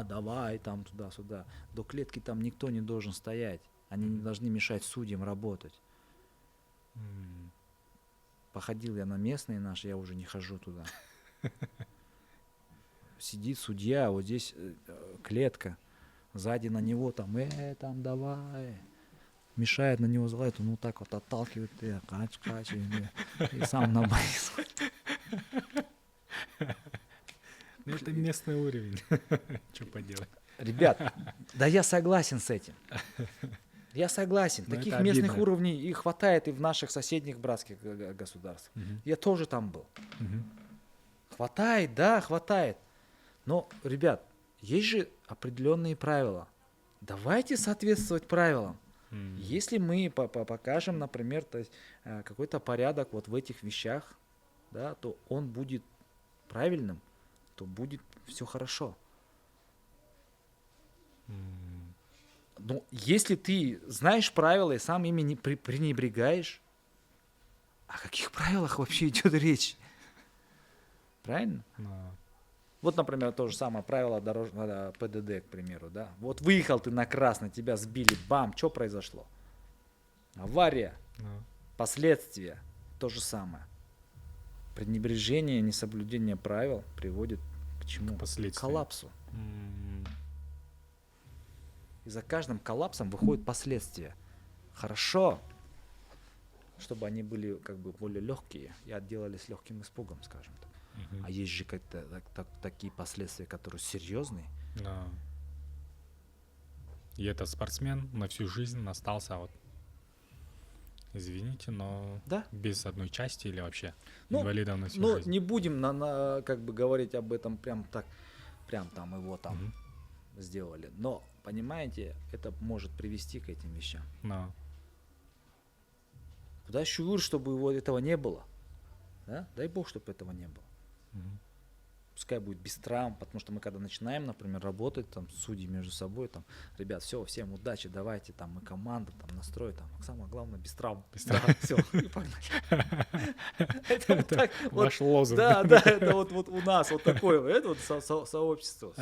давай, там, туда-сюда. До клетки там никто не должен стоять. Они не должны мешать судьям работать. Походил я на местные наши, я уже не хожу туда. Сидит судья, вот здесь клетка, сзади на него там, там, давай. Мешает на него залазит, он вот так вот отталкивает, и сам на бейс. Ну, это местный уровень. Что поделать? Ребят, да я согласен с этим. Я согласен. Но таких местных уровней и хватает и в наших соседних братских государствах. Я тоже там был. Хватает, да, хватает. Но, ребят, есть же определенные правила. Давайте соответствовать правилам. Если мы покажем, например, то есть, какой-то порядок вот в этих вещах, да, то он будет правильным, то будет все хорошо. Но если ты знаешь правила и сам ими не пренебрегаешь, о каких правилах вообще идет речь? Правильно? Вот, например, то же самое правило дорожного ПДД, к примеру, да. Вот выехал ты на красный, тебя сбили, бам, что произошло? Авария, последствия, то же самое. Пренебрежение, несоблюдение правил приводит к чему? К коллапсу. И за каждым коллапсом выходят последствия. Хорошо, чтобы они были как бы более легкие и отделались легким испугом, скажем так. А есть же как-то такие последствия, которые серьезные. Да. И этот спортсмен на всю жизнь остался вот, извините, но без одной части или вообще инвалидом на всю жизнь. Ну, не будем как бы говорить об этом прям так, прям там его там сделали. Но, понимаете, это может привести к этим вещам. Куда щур, чтобы этого не было. Да? Дай бог, чтобы этого не было. Пускай будет без травм, потому что мы когда начинаем, например, работать, там, судьи между собой, там, ребят, все, всем удачи, давайте, там, мы команда, там, настрой, там, самое главное, без травм. Да, все, и погнали. Это вот так. Ваш лозунг. Да, это вот у нас вот такое, это вот сообщество.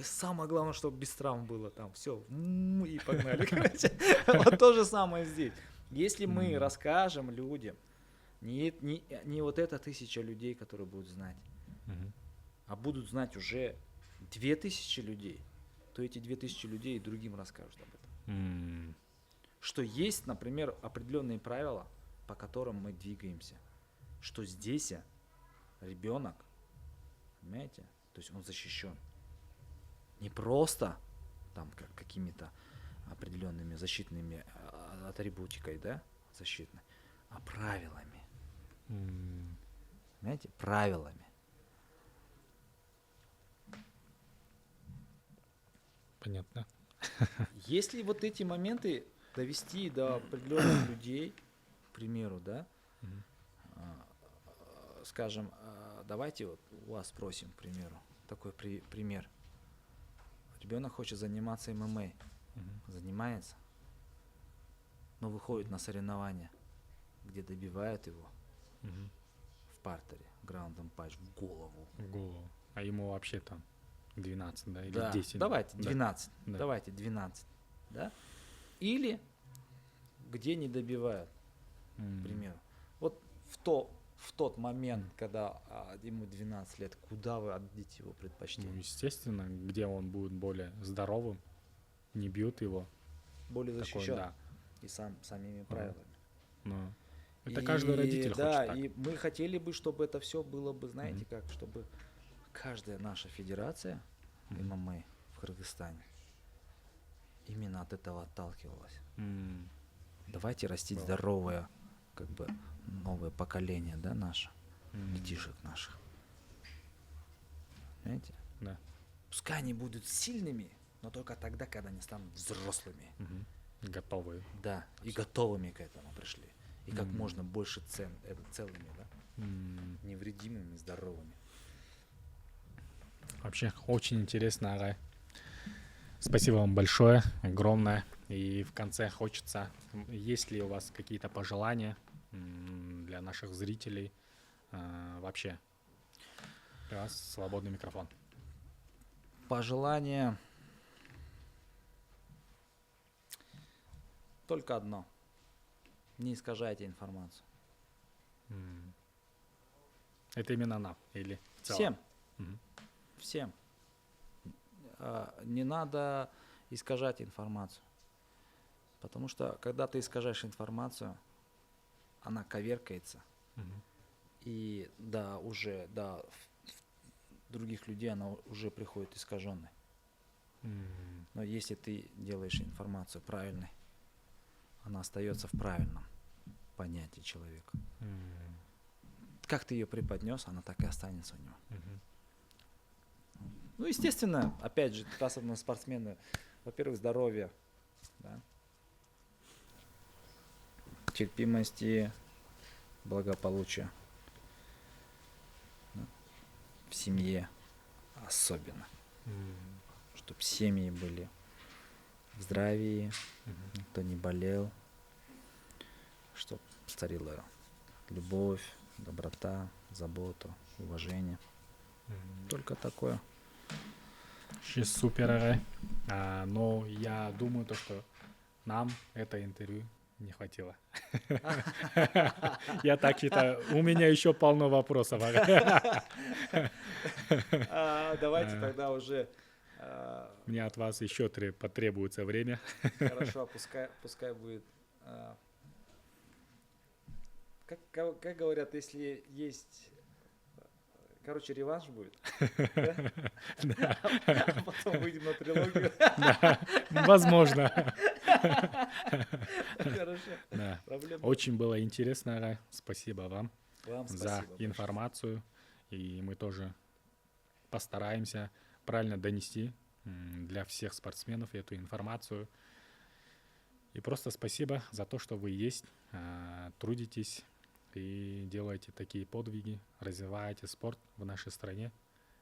Самое главное, чтобы без травм было, там, все, и погнали, короче. Вот то же самое здесь. Если мы расскажем людям, не вот это 1000 людей, которые будут знать, а будут знать уже 2000 людей, то эти 2000 людей и другим расскажут об этом. Что есть, например, определенные правила, по которым мы двигаемся. Что здесь ребенок, понимаете, то есть он защищен. Не просто там какими-то определенными защитными атрибутикой, да, защитной, а правилами. Понимаете, правилами. Понятно. Если вот эти моменты довести до определенных людей, к примеру, да, скажем, давайте вот у вас спросим, к примеру, такой пример. Ребенок хочет заниматься ММА, занимается, но выходит на соревнования, где добивают его в партере, граундом патч, в голову. В голову. А ему вообще там 12, да, или да. 10? Давайте 12, да. Давайте 12, да? Или где не добивают, к примеру. Вот в тот момент, когда ему 12 лет, куда вы отдадите его предпочтение? Ну, естественно, где он будет более здоровым, не бьют его. Более защищен. Да. И самими правилами. Ну, это каждый родитель хочет так. Да, и мы хотели бы, чтобы это все было бы, знаете как, чтобы каждая наша федерация ММА в Кыргызстане именно от этого отталкивалась. Давайте растить здоровое, как бы, новое поколение, да, наше. детишек наших. Понимаете? Да. Пускай они будут сильными, но только тогда, когда они станут взрослыми. Готовые. Да, и готовыми к этому пришли. И как можно больше целыми, да? Невредимыми, здоровыми. Вообще очень интересно, Агай. Спасибо вам большое, огромное. И в конце хочется, есть ли у вас какие-то пожелания для наших зрителей вообще? У вас свободный микрофон. Пожелание только одно. Не искажайте информацию. Это именно нам или в целом? Всем. Всем. Не надо искажать информацию. Потому что, когда ты искажаешь информацию, она коверкается. И других людей она уже приходит искаженной. Но если ты делаешь информацию правильной, она остается в правильном понятии человека. Как ты ее преподнес, она так и останется у него. Ну, естественно, опять же, раз мы спортсмены, во-первых, здоровье, да? Терпимости, благополучия. Да? В семье особенно. Чтобы семьи были в здравии, никто не болел, чтобы царила любовь, доброта, забота, уважение. Только такое. Супер, Агай. Но я думаю, что нам это интервью не хватило. Я так считаю. У меня еще полно вопросов. Давайте тогда уже... Мне от вас еще потребуется время. Хорошо, пускай будет... Как говорят, если есть... Короче, реванш будет. Да? А потом выйдем на трилогию. Да, возможно. Хорошо. Да. Очень было интересно, Агай. Спасибо вам за информацию. И мы тоже постараемся правильно донести для всех спортсменов эту информацию. И просто спасибо за то, что вы есть, трудитесь и делаете такие подвиги, развиваете спорт в нашей стране.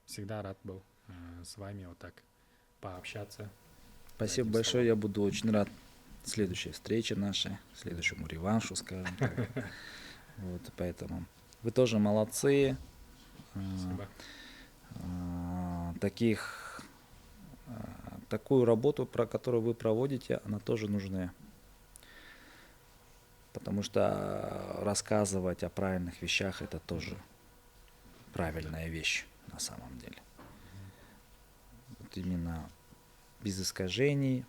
Всегда рад был с вами вот так пообщаться. Спасибо большое, я буду очень рад следующей встрече нашей, следующему реваншу, скажем так. Вот, поэтому вы тоже молодцы. Спасибо. Такую работу, про которую вы проводите, она тоже нужна. Потому что рассказывать о правильных вещах — это тоже правильная вещь на самом деле. Вот именно без искажений,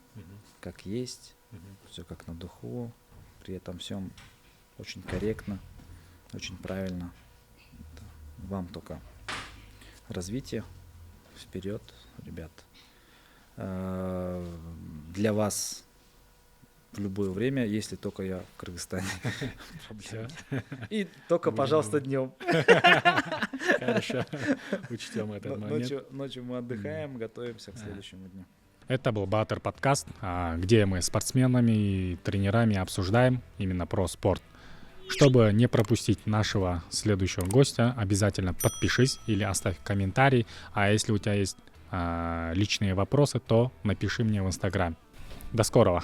как есть, все как на духу, при этом всем очень корректно, очень правильно. Вам только развитие, вперед, ребят. Для вас в любое время, если только я в Кыргызстане. И только, пожалуйста, днем. Хорошо, учтем этот момент. Ночью мы отдыхаем, готовимся к следующему дню. Это был Баатыр подкаст, где мы спортсменами и тренерами обсуждаем именно про спорт. Чтобы не пропустить нашего следующего гостя, обязательно подпишись или оставь комментарий. А если у тебя есть личные вопросы, то напиши мне в Инстаграм. До скорого!